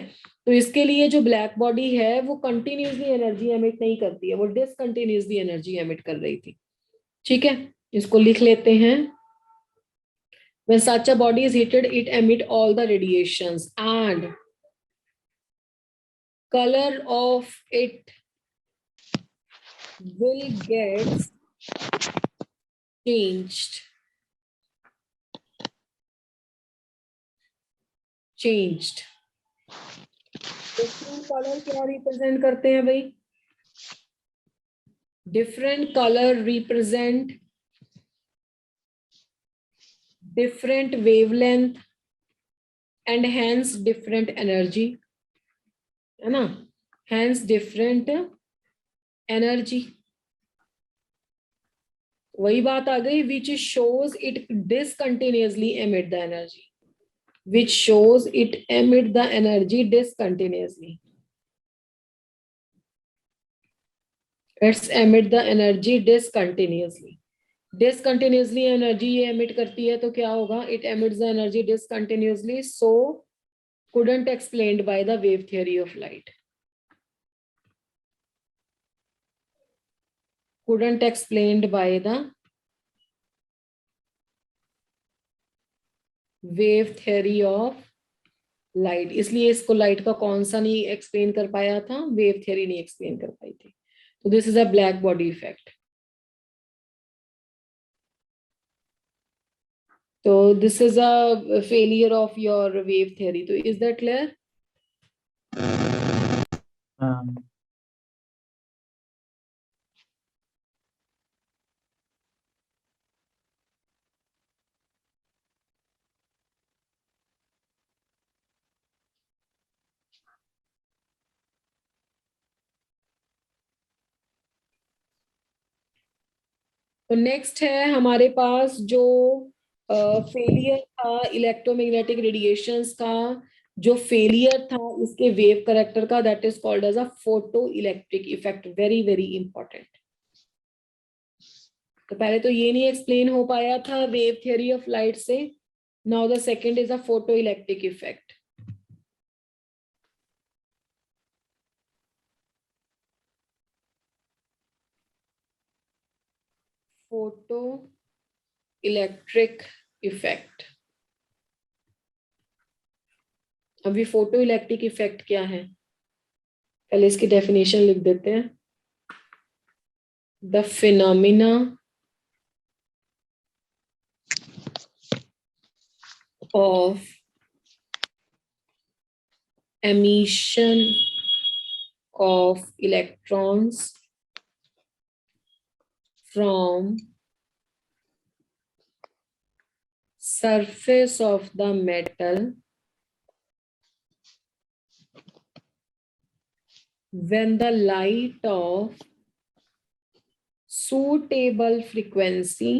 तो इसके लिए जो ब्लैक बॉडी है वो कंटिन्यूसली एनर्जी एमिट नहीं करती है, वो डिसकंटिन्यूसली एनर्जी एमिट कर रही थी। ठीक है, इसको लिख लेते हैं। When such a body is heated, it emit all the radiations, and color of it will get changed. Different color क्या represent करते हैं भाई? Different color represent different wavelength and hence different energy, है ना? Hence different energy. वही बात आ गई, which shows it discontinuously emit the energy, which shows it emit the energy discontinuously. It's emit the energy discontinuously. Discontinuously energy ये emit करती है, तो क्या होगा? It emits the energy discontinuously, so couldn't explained by the wave theory of light. Couldn't explained by the wave theory of light. इसलिए इसको light का कौन सा नहीं एक्सप्लेन कर पाया था? वेव थ्योरी नहीं एक्सप्लेन कर पाई थी। तो this is a black body effect. तो this is a failure of your wave theory. तो इज दैट क्लियर? तो नेक्स्ट है हमारे पास जो फेलियर था इलेक्ट्रोमैग्नेटिक रेडिएशंस का, जो फेलियर था इसके वेव करेक्टर का, that is called as a photo electric effect. Very very important. तो पहले तो ये नहीं एक्सप्लेन हो पाया था वेव थ्योरी ऑफ लाइट से। Now the second is a photo electric effect. Photo electric effect. अभी फोटो इलेक्ट्रिक इफेक्ट क्या है, पहले इसकी डेफिनेशन लिख देते हैं। The phenomena of emission of electrons from surface of the metal when the light of suitable frequency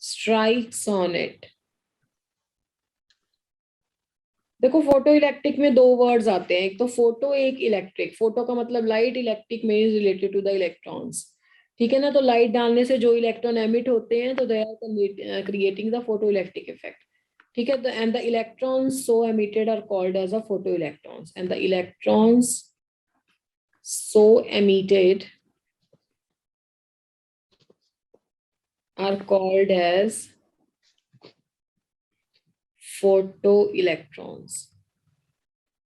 strikes on it। देखो photo electric में दो वर्ड्स आते हैं, एक तो फोटो, एक इलेक्ट्रिक। फोटो का मतलब लाइट, इलेक्ट्रिक में is related to the electrons. ठीक है ना? तो लाइट डालने से जो इलेक्ट्रॉन एमिट होते हैं, तो they are creating the photo electric effect. ठीक है, तो and the electrons so emitted are called as a photo electrons, and the electrons so emitted are called as photo electrons.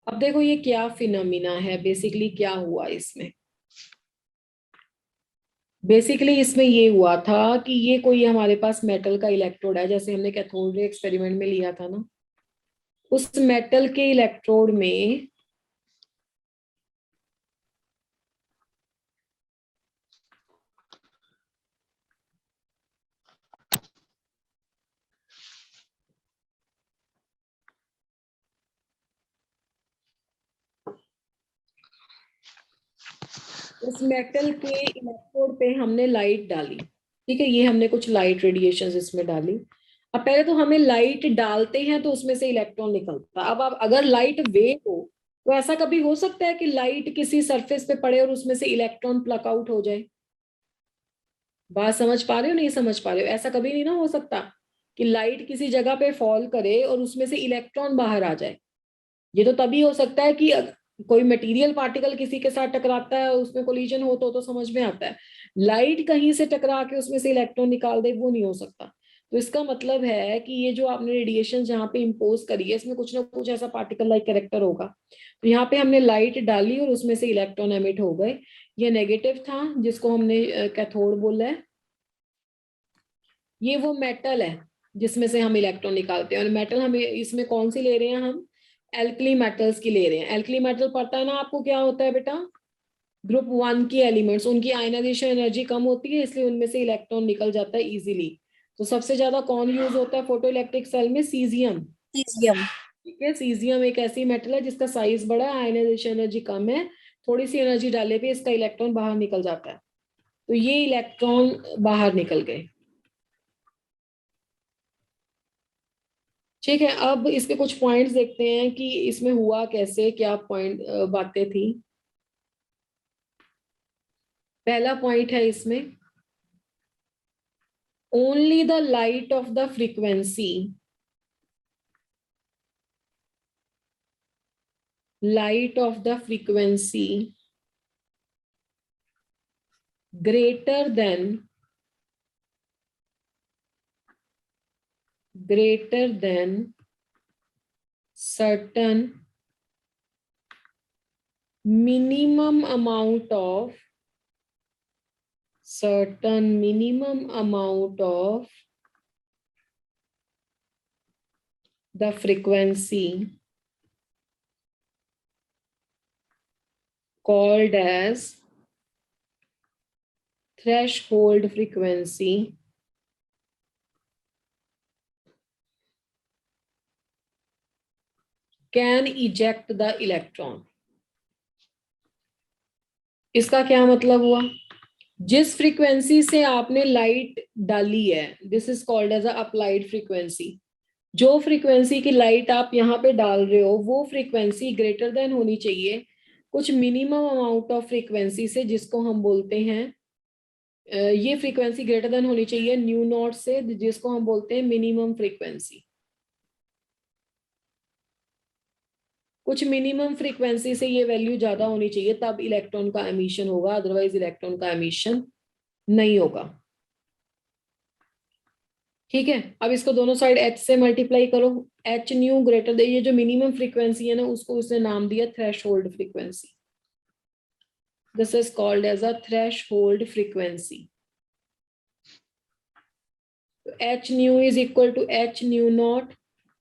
अब देखो ये क्या फिनोमिना है, बेसिकली क्या हुआ इसमें। बेसिकली इसमें ये हुआ था कि ये कोई हमारे पास मेटल का इलेक्ट्रोड है, जैसे हमने कैथोड रे एक्सपेरिमेंट में लिया था ना, उस मेटल के इलेक्ट्रोड में उस मेटल के इलेक्ट्रोड पे हमने लाइट डाली, ठीक है, ये हमने कुछ लाइट रेडिएशंस इसमें डाली। अब पहले तो हमें लाइट डालते हैं तो उसमें से इलेक्ट्रॉन निकलता है। अब आप अगर लाइट वेव हो तो ऐसा कभी हो सकता है कि लाइट किसी सरफेस पे पड़े और उसमें से इलेक्ट्रॉन प्लक आउट हो जाए? बात समझ पा रहे हो नहीं समझ पा रहे हो? ऐसा कभी नहीं ना हो सकता कि लाइट किसी जगह पे फॉल करे और उसमें से इलेक्ट्रॉन बाहर आ जाए। ये तो तभी हो सकता है कि कोई मटेरियल पार्टिकल किसी के साथ टकराता है, उसमें कोलिजन हो तो समझ में आता है। लाइट कहीं से टकरा के उसमें से इलेक्ट्रॉन निकाल दे, वो नहीं हो सकता। तो इसका मतलब है कि ये जो आपने रेडिएशन जहाँ पे इम्पोज करी है इसमें कुछ ना कुछ ऐसा पार्टिकल लाइक कैरेक्टर होगा। तो यहाँ पे हमने लाइट डाली और उसमें से इलेक्ट्रॉन एमिट हो गए। ये नेगेटिव था जिसको हमने कैथोड बोला है। ये वो मेटल है जिसमें से हम इलेक्ट्रॉन निकालते हैं, और मेटल हमें इसमें कौन सी ले रहे हैं हम? एल्कली मेटल्स की ले रहे हैं। एल्कली मेटल पता है ना आपको क्या होता है बेटा? ग्रुप 1 की एलिमेंट्स, उनकी आयनाइजेशन एनर्जी कम होती है इसलिए उनमें से इलेक्ट्रॉन निकल जाता है इजीली। तो सबसे ज्यादा कौन यूज होता है फोटो इलेक्ट्रिक सेल में? सीजियम। Cesium. ठीक है, सीजियम एक ऐसी मेटल है जिसका साइज बड़ा है, आयनाइजेशन एनर्जी कम है, थोड़ी सी एनर्जी डालने पे इसका इलेक्ट्रॉन बाहर निकल जाता है। तो ये इलेक्ट्रॉन बाहर निकल गए। ठीक है, अब इसके कुछ पॉइंट्स देखते हैं कि इसमें हुआ कैसे, क्या पॉइंट बातें थी। पहला पॉइंट है इसमें, only the light of the frequency, light of the frequency greater than certain minimum amount of the frequency called as threshold frequency can eject the electron। इसका क्या मतलब हुआ? जिस फ्रीक्वेंसी से आपने लाइट डाली है, this is called as applied frequency. जो फ्रीक्वेंसी की लाइट आप यहाँ पे डाल रहे हो वो फ्रीक्वेंसी ग्रेटर देन होनी चाहिए कुछ मिनिमम अमाउंट ऑफ फ्रीक्वेंसी से, जिसको हम बोलते हैं ये फ्रीक्वेंसी ग्रेटर देन होनी चाहिए न्यू नॉट से, जिसको हम बोलते हैं मिनिमम फ्रीक्वेंसी। कुछ मिनिमम फ्रीक्वेंसी से ये वैल्यू ज्यादा होनी चाहिए तब इलेक्ट्रॉन का एमिशन होगा, अदरवाइज इलेक्ट्रॉन का एमिशन नहीं होगा। ठीक है, अब इसको दोनों साइड h से मल्टीप्लाई करो। h न्यू ग्रेटर देन, ये जो मिनिमम फ्रीक्वेंसी है ना उसको उसने नाम दिया threshold frequency. This is called as a threshold frequency. तो h nu is equal to h nu naught,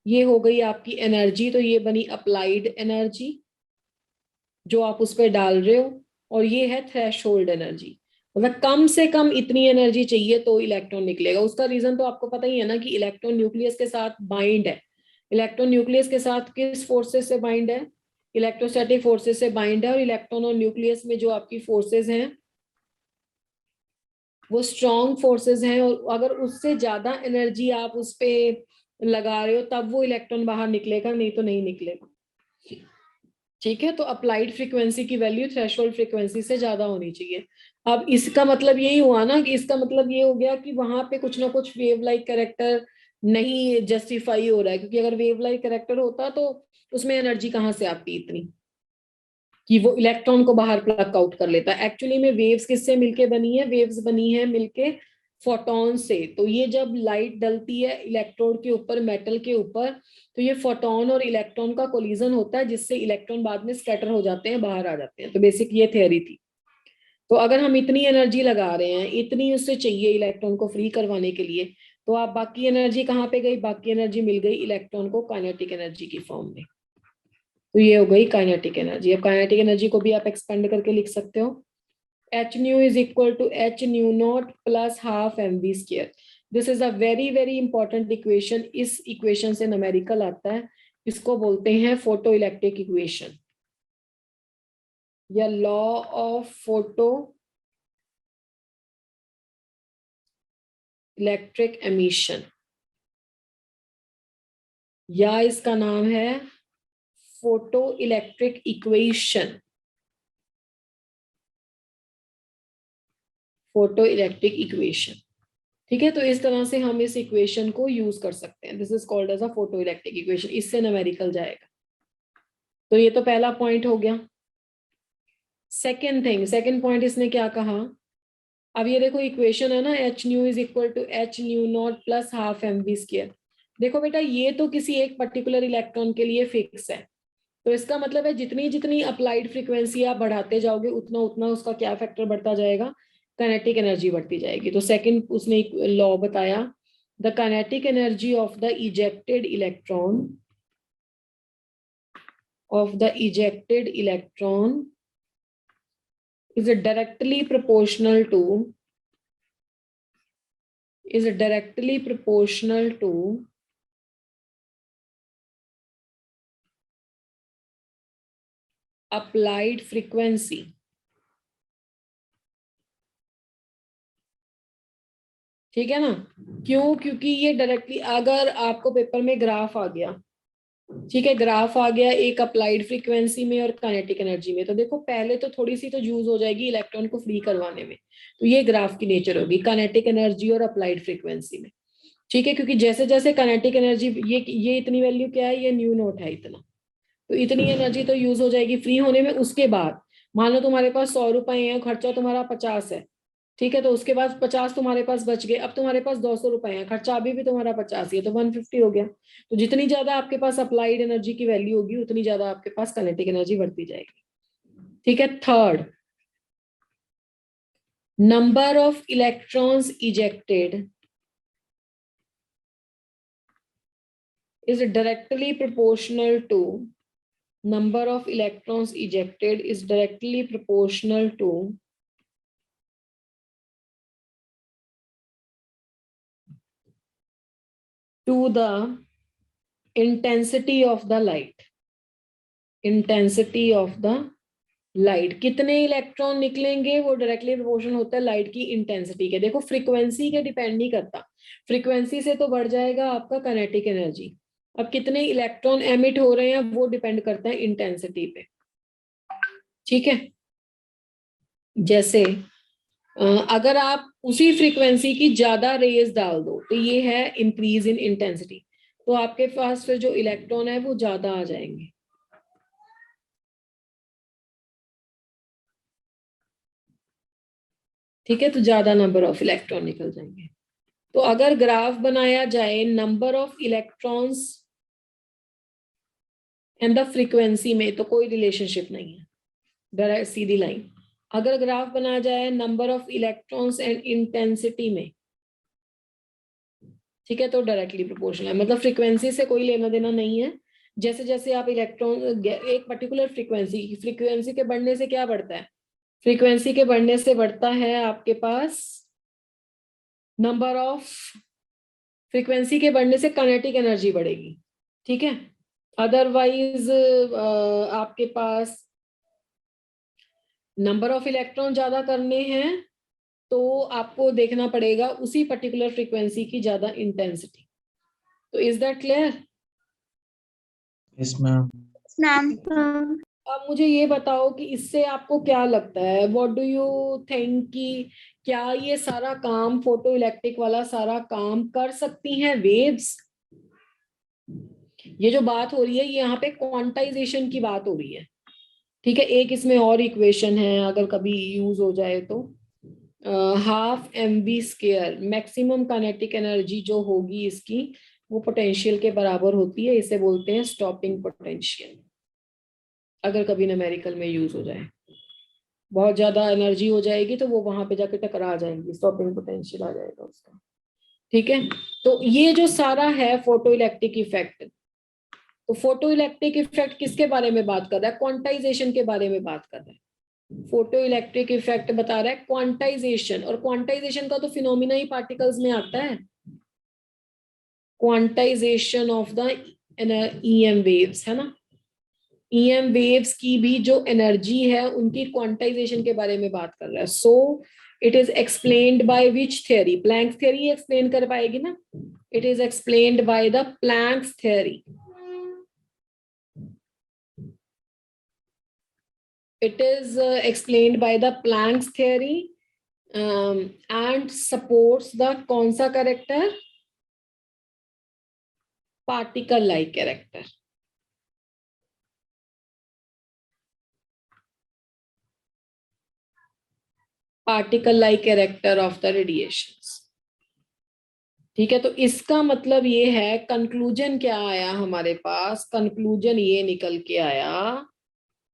ये हो गई आपकी एनर्जी, तो ये बनी अप्लाइड एनर्जी जो आप उस पर डाल रहे हो, और ये है थ्रेशहोल्ड एनर्जी, मतलब कम से कम इतनी एनर्जी चाहिए तो इलेक्ट्रॉन निकलेगा। उसका रीजन तो आपको पता ही है ना कि इलेक्ट्रॉन न्यूक्लियस के साथ बाइंड है। इलेक्ट्रॉन न्यूक्लियस के साथ किस फोर्सेस से बाइंड है? इलेक्ट्रोस्टैटिक फोर्सेस से बाइंड है। और इलेक्ट्रॉन और न्यूक्लियस में जो आपकी फोर्सेस हैं वो स्ट्रॉन्ग फोर्सेस हैं, और अगर उससे ज्यादा एनर्जी आप उस पे लगा रहे हो तब वो इलेक्ट्रॉन बाहर निकलेगा, नहीं तो नहीं निकलेगा। ठीक है, तो अप्लाइड फ्रीक्वेंसी की वैल्यू थ्रेशोल्ड फ्रीक्वेंसी से ज्यादा होनी चाहिए। अब इसका मतलब यही हुआ ना कि इसका मतलब ये हो गया कि वहां पे कुछ ना कुछ वेव लाइक कैरेक्टर नहीं जस्टिफाई हो रहा है, क्योंकि अगर वेव लाइक कैरेक्टर होता तो उसमें एनर्जी कहाँ से आती इतनी कि वो इलेक्ट्रॉन को बाहर प्लग आउट कर लेता। एक्चुअली में वेव्स किससे मिलके बनी है? वेव्स बनी है मिलके फोटॉन से। तो ये जब लाइट डलती है इलेक्ट्रोड के ऊपर, मेटल के ऊपर, तो ये फोटॉन और इलेक्ट्रॉन का कोलिजन होता है जिससे इलेक्ट्रॉन बाद में स्कैटर हो जाते हैं, बाहर आ जाते हैं। तो बेसिक ये थ्योरी थी। तो अगर हम इतनी एनर्जी लगा रहे हैं, इतनी उससे चाहिए इलेक्ट्रॉन को फ्री करवाने के लिए, तो आप बाकी एनर्जी कहाँ पे गई? बाकी एनर्जी मिल गई इलेक्ट्रॉन को काइनेटिक एनर्जी की फॉर्म में। तो ये हो गई काइनेटिक एनर्जी। अब काइनेटिक एनर्जी को भी आप एक्सपेंड करके लिख सकते हो, h nu is equal to h nu naught plus half mv square. This is a very very important equation. इस इक्वेशन से न्यूमेरिकल आता है, इसको बोलते हैं फोटो इलेक्ट्रिक इक्वेशन या law of photo electric emission, या इसका नाम है photo electric equation, photo electric equation. ठीक है, तो इस तरह से हम इस इक्वेशन को यूज कर सकते हैं। This is called as a photo electric equation. इससे न्यूमेरिकल जाएगा। तो ये तो पहला पॉइंट हो गया। सेकेंड पॉइंट इसने क्या कहा? अब ये देखो इक्वेशन है ना, h nu is equal to h nu naught plus half m v square. देखो बेटा, ये तो किसी एक पर्टिकुलर इलेक्ट्रॉन के लिए फिक्स है, तो इसका मतलब है जितनी जितनी अप्लाइड फ्रीक्वेंसी आप बढ़ाते जाओगे उतना उतना उसका क्या फैक्टर बढ़ता जाएगा? काइनेटिक एनर्जी बढ़ती जाएगी। तो सेकंड उसने लॉ बताया, the kinetic energy of the ejected electron is directly proportional to applied frequency। ठीक है ना? क्यों? क्योंकि ये डायरेक्टली, अगर आपको पेपर में ग्राफ आ गया, ठीक है, ग्राफ आ गया एक अप्लाइड फ्रीक्वेंसी में और काइनेटिक एनर्जी में, तो देखो पहले तो थोड़ी सी तो यूज हो जाएगी इलेक्ट्रॉन को फ्री करवाने में, तो ये ग्राफ की नेचर होगी काइनेटिक एनर्जी और अप्लाइड फ्रीक्वेंसी में। ठीक है, क्योंकि जैसे जैसे काइनेटिक एनर्जी, ये इतनी वैल्यू क्या है? ये न्यू नोट है इतना, तो इतनी एनर्जी तो यूज हो जाएगी फ्री होने में। उसके बाद मान लो तुम्हारे पास 100 रुपए है, खर्चा तुम्हारा 50 है, ठीक है, तो उसके बाद 50 तुम्हारे पास बच गए, अब तुम्हारे पास 200 रुपए है, खर्चा अभी भी तुम्हारा 50 ही है, तो 150 हो गया। तो जितनी ज्यादा आपके पास अप्लाइड एनर्जी की वैल्यू होगी उतनी ज्यादा आपके पास काइनेटिक एनर्जी बढ़ती जाएगी। ठीक है, third, number of electrons ejected is directly proportional to number of electrons ejected is directly proportional to the intensity of the light। intensity of the light, कितने इलेक्ट्रॉन निकलेंगे वो डायरेक्टली प्रोपोर्शनल होता है light की इंटेंसिटी के। देखो frequency के depend नहीं करता, फ्रीक्वेंसी से तो बढ़ जाएगा आपका काइनेटिक एनर्जी। अब कितने इलेक्ट्रॉन एमिट हो रहे हैं वो डिपेंड करता है इंटेंसिटी पे। ठीक है, जैसे अगर आप उसी फ्रीक्वेंसी की ज्यादा रेज डाल दो तो ये है इंक्रीज इन इंटेंसिटी, तो आपके पास फिर जो इलेक्ट्रॉन है वो ज्यादा आ जाएंगे। ठीक है, तो ज्यादा नंबर ऑफ इलेक्ट्रॉन निकल जाएंगे। तो अगर ग्राफ बनाया जाए number of electrons and the frequency में, तो कोई रिलेशनशिप नहीं है, डायरेक्ट सीधी लाइन। अगर ग्राफ बनाया जाए number of electrons and intensity में, ठीक है, तो डायरेक्टली प्रोपोर्शनल है, मतलब फ्रीक्वेंसी से कोई लेना देना नहीं है। जैसे जैसे आप इलेक्ट्रॉन एक पर्टिकुलर फ्रीक्वेंसी के बढ़ने से क्या बढ़ता है? फ्रीक्वेंसी के बढ़ने से बढ़ता है आपके पास नंबर ऑफ, फ्रीक्वेंसी के बढ़ने से काइनेटिक एनर्जी बढ़ेगी। ठीक है, अदरवाइज आपके पास नंबर ऑफ इलेक्ट्रॉन ज्यादा करने हैं तो आपको देखना पड़ेगा उसी पर्टिकुलर फ्रीक्वेंसी की ज्यादा इंटेंसिटी। तो is that clear? Yes ma'am. अब मुझे ये बताओ कि इससे आपको क्या लगता है, व्हाट डू यू थिंक, कि क्या ये सारा काम फोटो इलेक्ट्रिक वाला सारा काम कर सकती हैं वेव्स? ये जो बात हो रही है ये यहाँ पे क्वांटाइजेशन की बात हो रही है। ठीक है, एक इसमें और इक्वेशन है अगर कभी यूज हो जाए तो, half m b square, maximum kinetic energy जो होगी इसकी वो पोटेंशियल के बराबर होती है, इसे बोलते हैं स्टॉपिंग पोटेंशियल, अगर कभी न्यूमेरिकल में यूज हो जाए। बहुत ज्यादा एनर्जी हो जाएगी तो वो वहां पे जाके टकरा जाएंगी, स्टॉपिंग पोटेंशियल आ जाएगा उसका। ठीक है, तो ये जो सारा है फोटो इलेक्ट्रिक इफेक्ट, तो फोटो इलेक्ट्रिक इफेक्ट किसके बारे में बात कर रहा है? क्वांटाइजेशन के बारे में बात कर रहा है। फोटो इलेक्ट्रिक इफेक्ट बता रहा है क्वांटाइजेशन, और क्वांटाइजेशन का तो फिनोमिना ही पार्टिकल्स में आता है, quantization of the EM waves, है ना। ईएम वेव्स की भी जो एनर्जी है उनकी क्वांटाइजेशन के बारे में बात कर रहा है। So it is explained by which theory? Planck's theory explain कर पाएगी ना। It is explained by the Planck's theory. It is explained by the Planck's theory and supports the कौन सा character? Particle like character. Particle like character of the radiations. ठीक है, तो इसका मतलब ये है, कंक्लूजन क्या आया हमारे पास? कंक्लूजन ये निकल के आया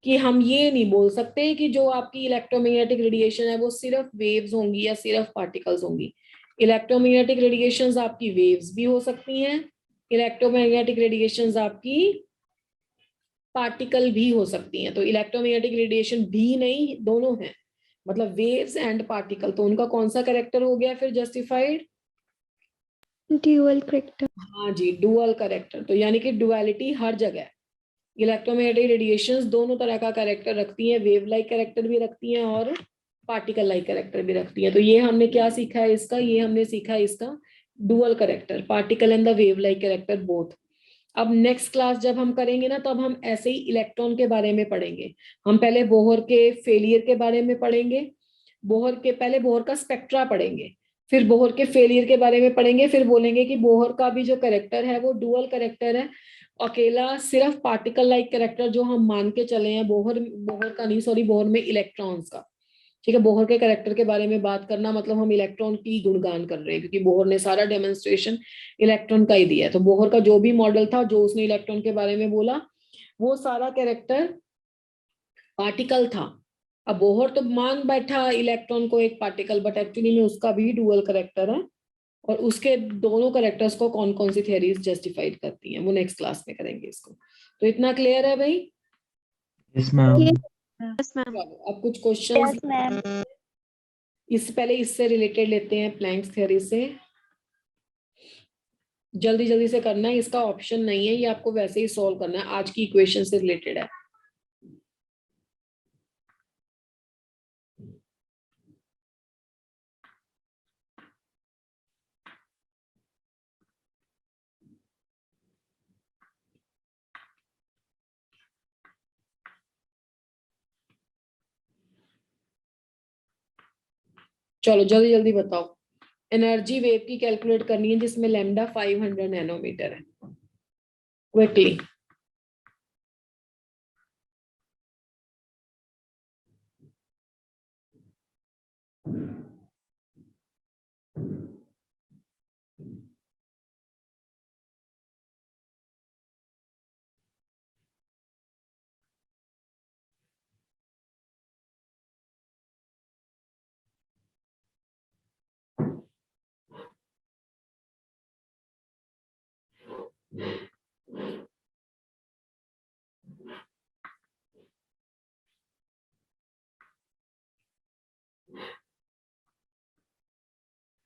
कि हम ये नहीं बोल सकते कि जो आपकी इलेक्ट्रोमैग्नेटिक रेडिएशन है वो सिर्फ वेव्स होंगी या सिर्फ पार्टिकल्स होंगी। इलेक्ट्रोमैग्नेटिक रेडिएशंस आपकी वेव्स भी हो सकती हैं, इलेक्ट्रोमैग्नेटिक रेडिएशंस आपकी पार्टिकल भी हो सकती हैं। तो इलेक्ट्रोमैग्नेटिक रेडिएशन भी नहीं, दोनों हैं, मतलब वेव्स एंड पार्टिकल। तो उनका कौन सा कैरेक्टर हो गया फिर जस्टिफाइड? Dual character. हाँ जी, डुअल कैरेक्टर। तो यानी कि डुअलिटी हर जगह। इलेक्ट्रोमैग्नेटिक रेडिएशंस दोनों तरह का कैरेक्टर रखती हैं, वेव लाइक कैरेक्टर भी रखती हैं और पार्टिकल लाइक कैरेक्टर भी रखती हैं। तो ये हमने क्या सीखा है इसका? ये हमने सीखा है इसका dual character, particle and the wave like character both. अब नेक्स्ट क्लास जब हम करेंगे ना, तब हम ऐसे ही इलेक्ट्रॉन के बारे में पढ़ेंगे। हम पहले बोहर के फेलियर के बारे में पढ़ेंगे, पहले बोहर का स्पेक्ट्रा पढ़ेंगे, फिर बोहर के फेलियर के बारे में पढ़ेंगे, फिर बोलेंगे कि बोहर का भी जो कैरेक्टर है वो डुअल कैरेक्टर है। अकेला सिर्फ पार्टिकल लाइक कैरेक्टर जो हम मान के चले हैं, बोहर का नहीं, सॉरी, बोहर में इलेक्ट्रॉन्स का। ठीक है, बोहर के कैरेक्टर के बारे में बात करना मतलब हम इलेक्ट्रॉन की गुणगान कर रहे हैं, क्योंकि बोहर ने सारा डेमोन्स्ट्रेशन इलेक्ट्रॉन का ही दिया है। तो बोहर का जो भी मॉडल था, जो उसने इलेक्ट्रॉन के बारे में बोला, वो सारा कैरेक्टर पार्टिकल था। अब बोहर तो मान बैठा इलेक्ट्रॉन को एक पार्टिकल, बट एक्चुअली में उसका भी डुअल कैरेक्टर है, और उसके दोनों कैरेक्टर्स को कौन कौन सी थियरीज जस्टिफाइड करती हैं वो नेक्स्ट क्लास में करेंगे इसको। तो इतना क्लियर है भाई? Yes, ma'am. Yes ma'am. चलो, अब कुछ क्वेश्चंस इससे पहले इससे रिलेटेड लेते हैं, प्लैंक्स थ्योरी से। जल्दी जल्दी से करना है, इसका ऑप्शन नहीं है, ये आपको वैसे ही सॉल्व करना है, आज की इक्वेशन से रिलेटेड है। चलो जल्दी जल्दी बताओ। एनर्जी वेव की कैलकुलेट करनी है जिसमें लैम्डा 500 नैनोमीटर है। क्विकली।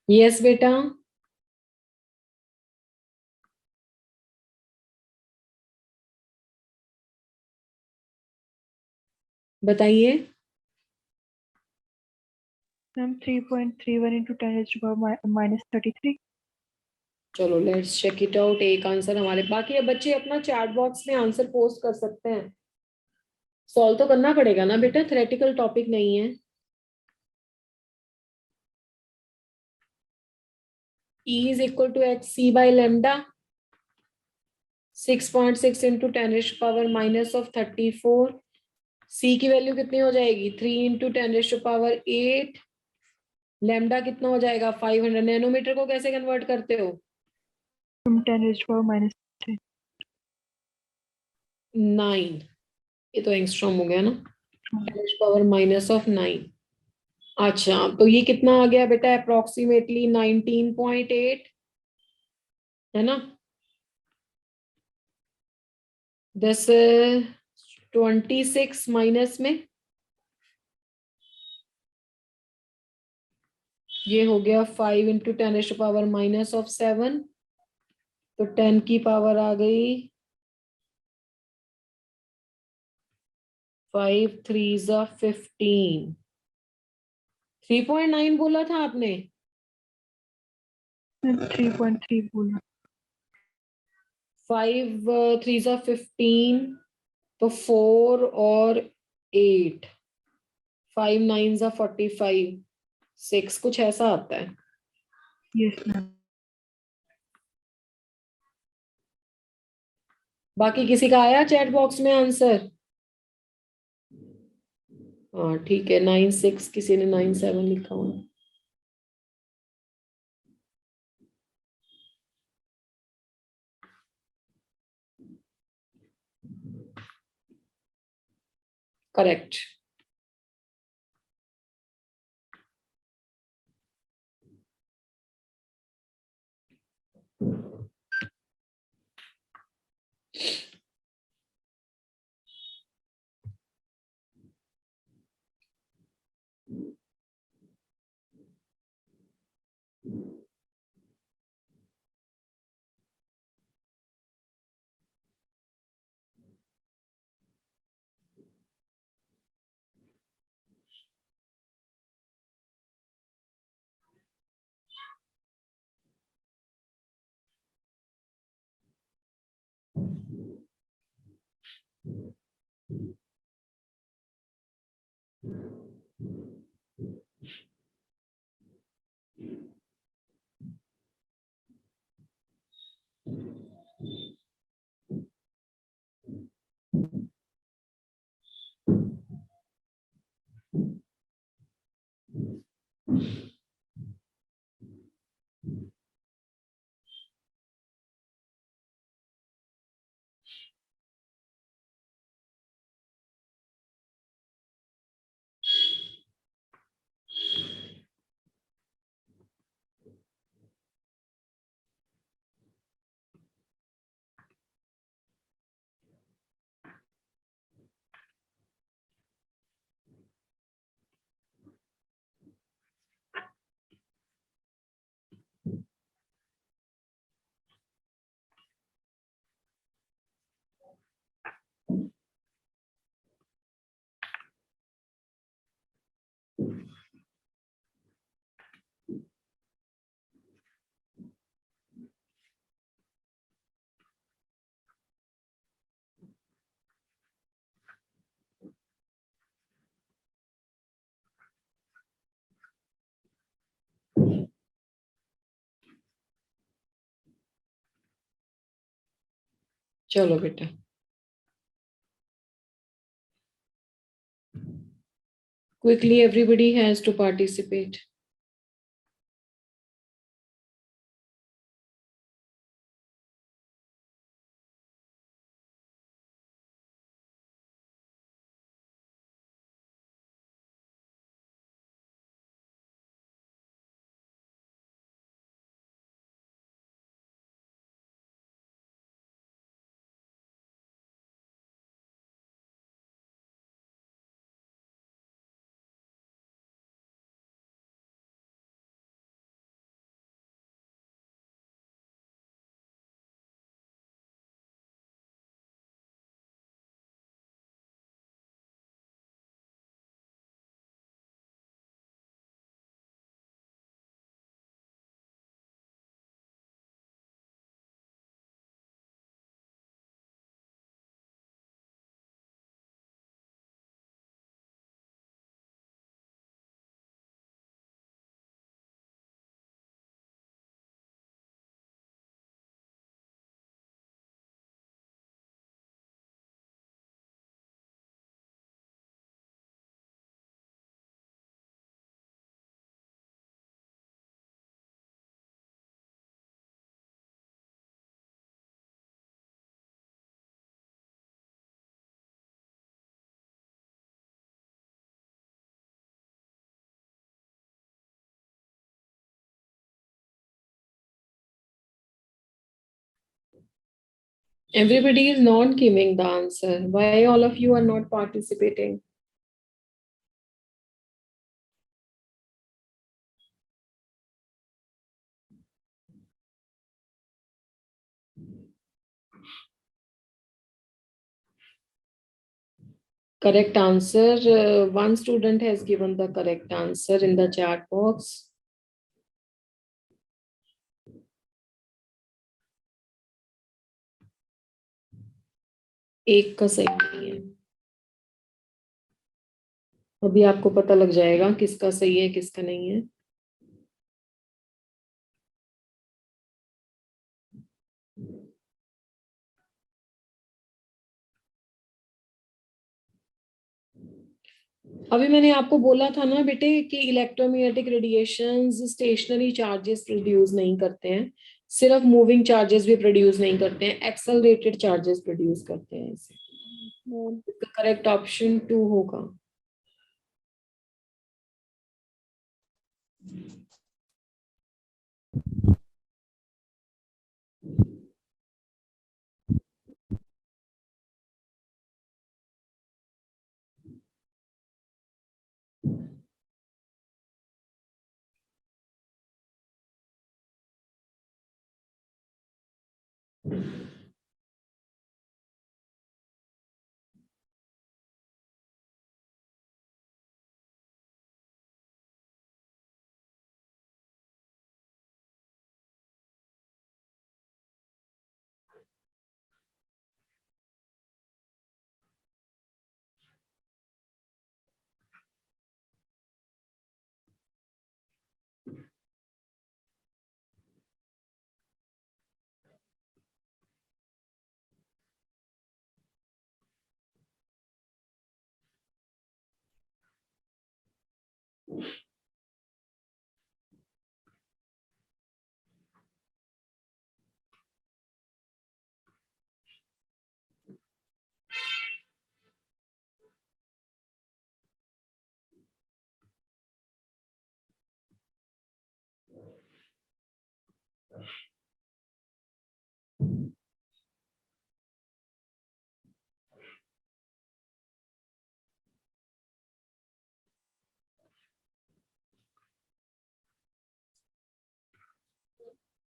यस बेटा, बताइए। Ma'am 3.31 into 10 raised to power minus 33. चलो लेट्स चेक इट आउट। एक आंसर हमारे, बाकी बच्चे अपना चैट बॉक्स में आंसर पोस्ट कर सकते हैं। सॉल्व तो करना पड़ेगा ना बेटा, थ्योरेटिकल टॉपिक नहीं है। E is equal to hc by lambda 6.6 into 10 raised to power minus of 34। C की वैल्यू कितनी हो जाएगी? 3 into 10 raised to power 8। Lambda कितना हो जाएगा? 500। नैनोमीटर को कैसे कन्वर्ट करते हो? From 10 raised to power minus 3. 9। ये तो एंगस्ट्रॉम हो गया ना। -9। अच्छा, तो ये कितना आ गया बेटा? अप्रोक्सीमेटली 19.8, है ना? दस 26 माइनस में ये हो गया 5 × 10⁻⁻7, तो 10 की पावर आ गई 5 3 15। 3.9 बोला था आपने? 3.3 बोला। 5 3 15, तो 4 और 8, 5 9 45, 6 कुछ ऐसा आता है। Yes ma'am. बाकी किसी का आया चैट बॉक्स में आंसर? हाँ ठीक है, 9 6, किसी ने 9 7 लिखा हुआ। करेक्ट। चलो बेटा, quickly everybody has to participate. Everybody is not giving the answer. Why all of you are not participating? Correct answer. One student has given the correct answer in the chat box. एक का सही नहीं है. अभी आपको पता लग जाएगा किसका सही है किसका नहीं है. अभी मैंने आपको बोला था ना बेटे कि electromagnetic radiations stationary charges produce नहीं करते हैं, सिर्फ मूविंग चार्जेस भी प्रोड्यूस नहीं करते हैं, एक्सेलरेटेड चार्जेस प्रोड्यूस करते हैं. इसका करेक्ट ऑप्शन 2 होगा.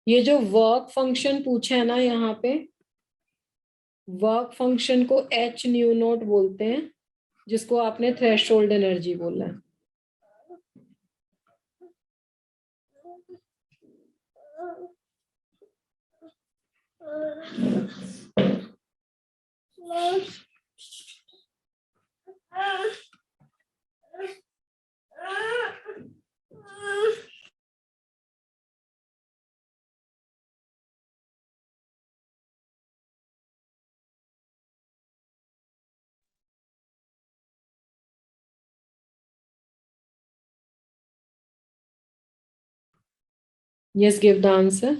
ये जो वर्क फंक्शन पूछा है ना यहाँ पे, वर्क फंक्शन को एच न्यू नोट बोलते हैं, जिसको आपने थ्रेशोल्ड एनर्जी बोला है. Yes, give the answer.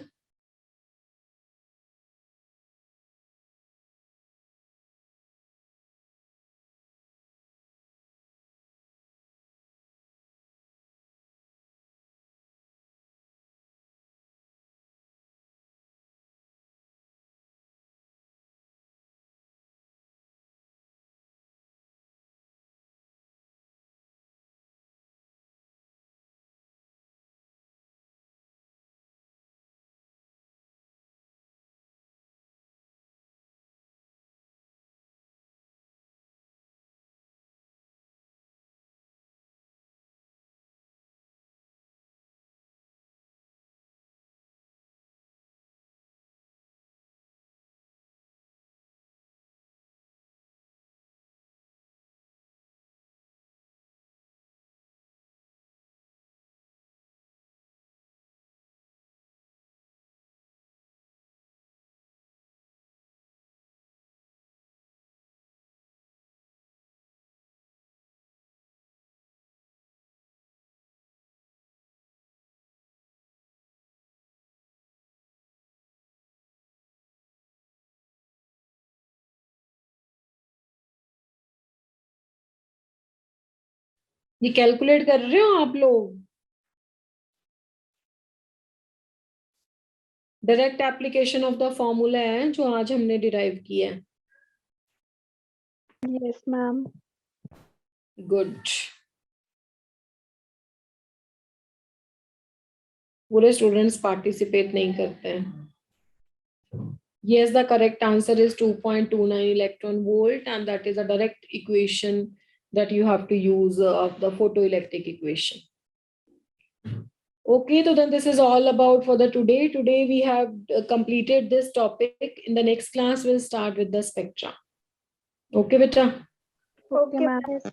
ये कैलकुलेट कर रहे हो आप लोग? Direct application of the formula है जो आज हमने डिराइव किया है. Yes, ma'am. गुड. पूरे स्टूडेंट्स पार्टिसिपेट नहीं करते हैं. Yes, the correct answer is 2.29 electron volt, and that is a direct equation that you have to use of the photoelectric equation. Okay, so then this is all about for the today. Today we have completed this topic. In the next class, we'll start with the spectra. Okay, beta? Okay, ma'am.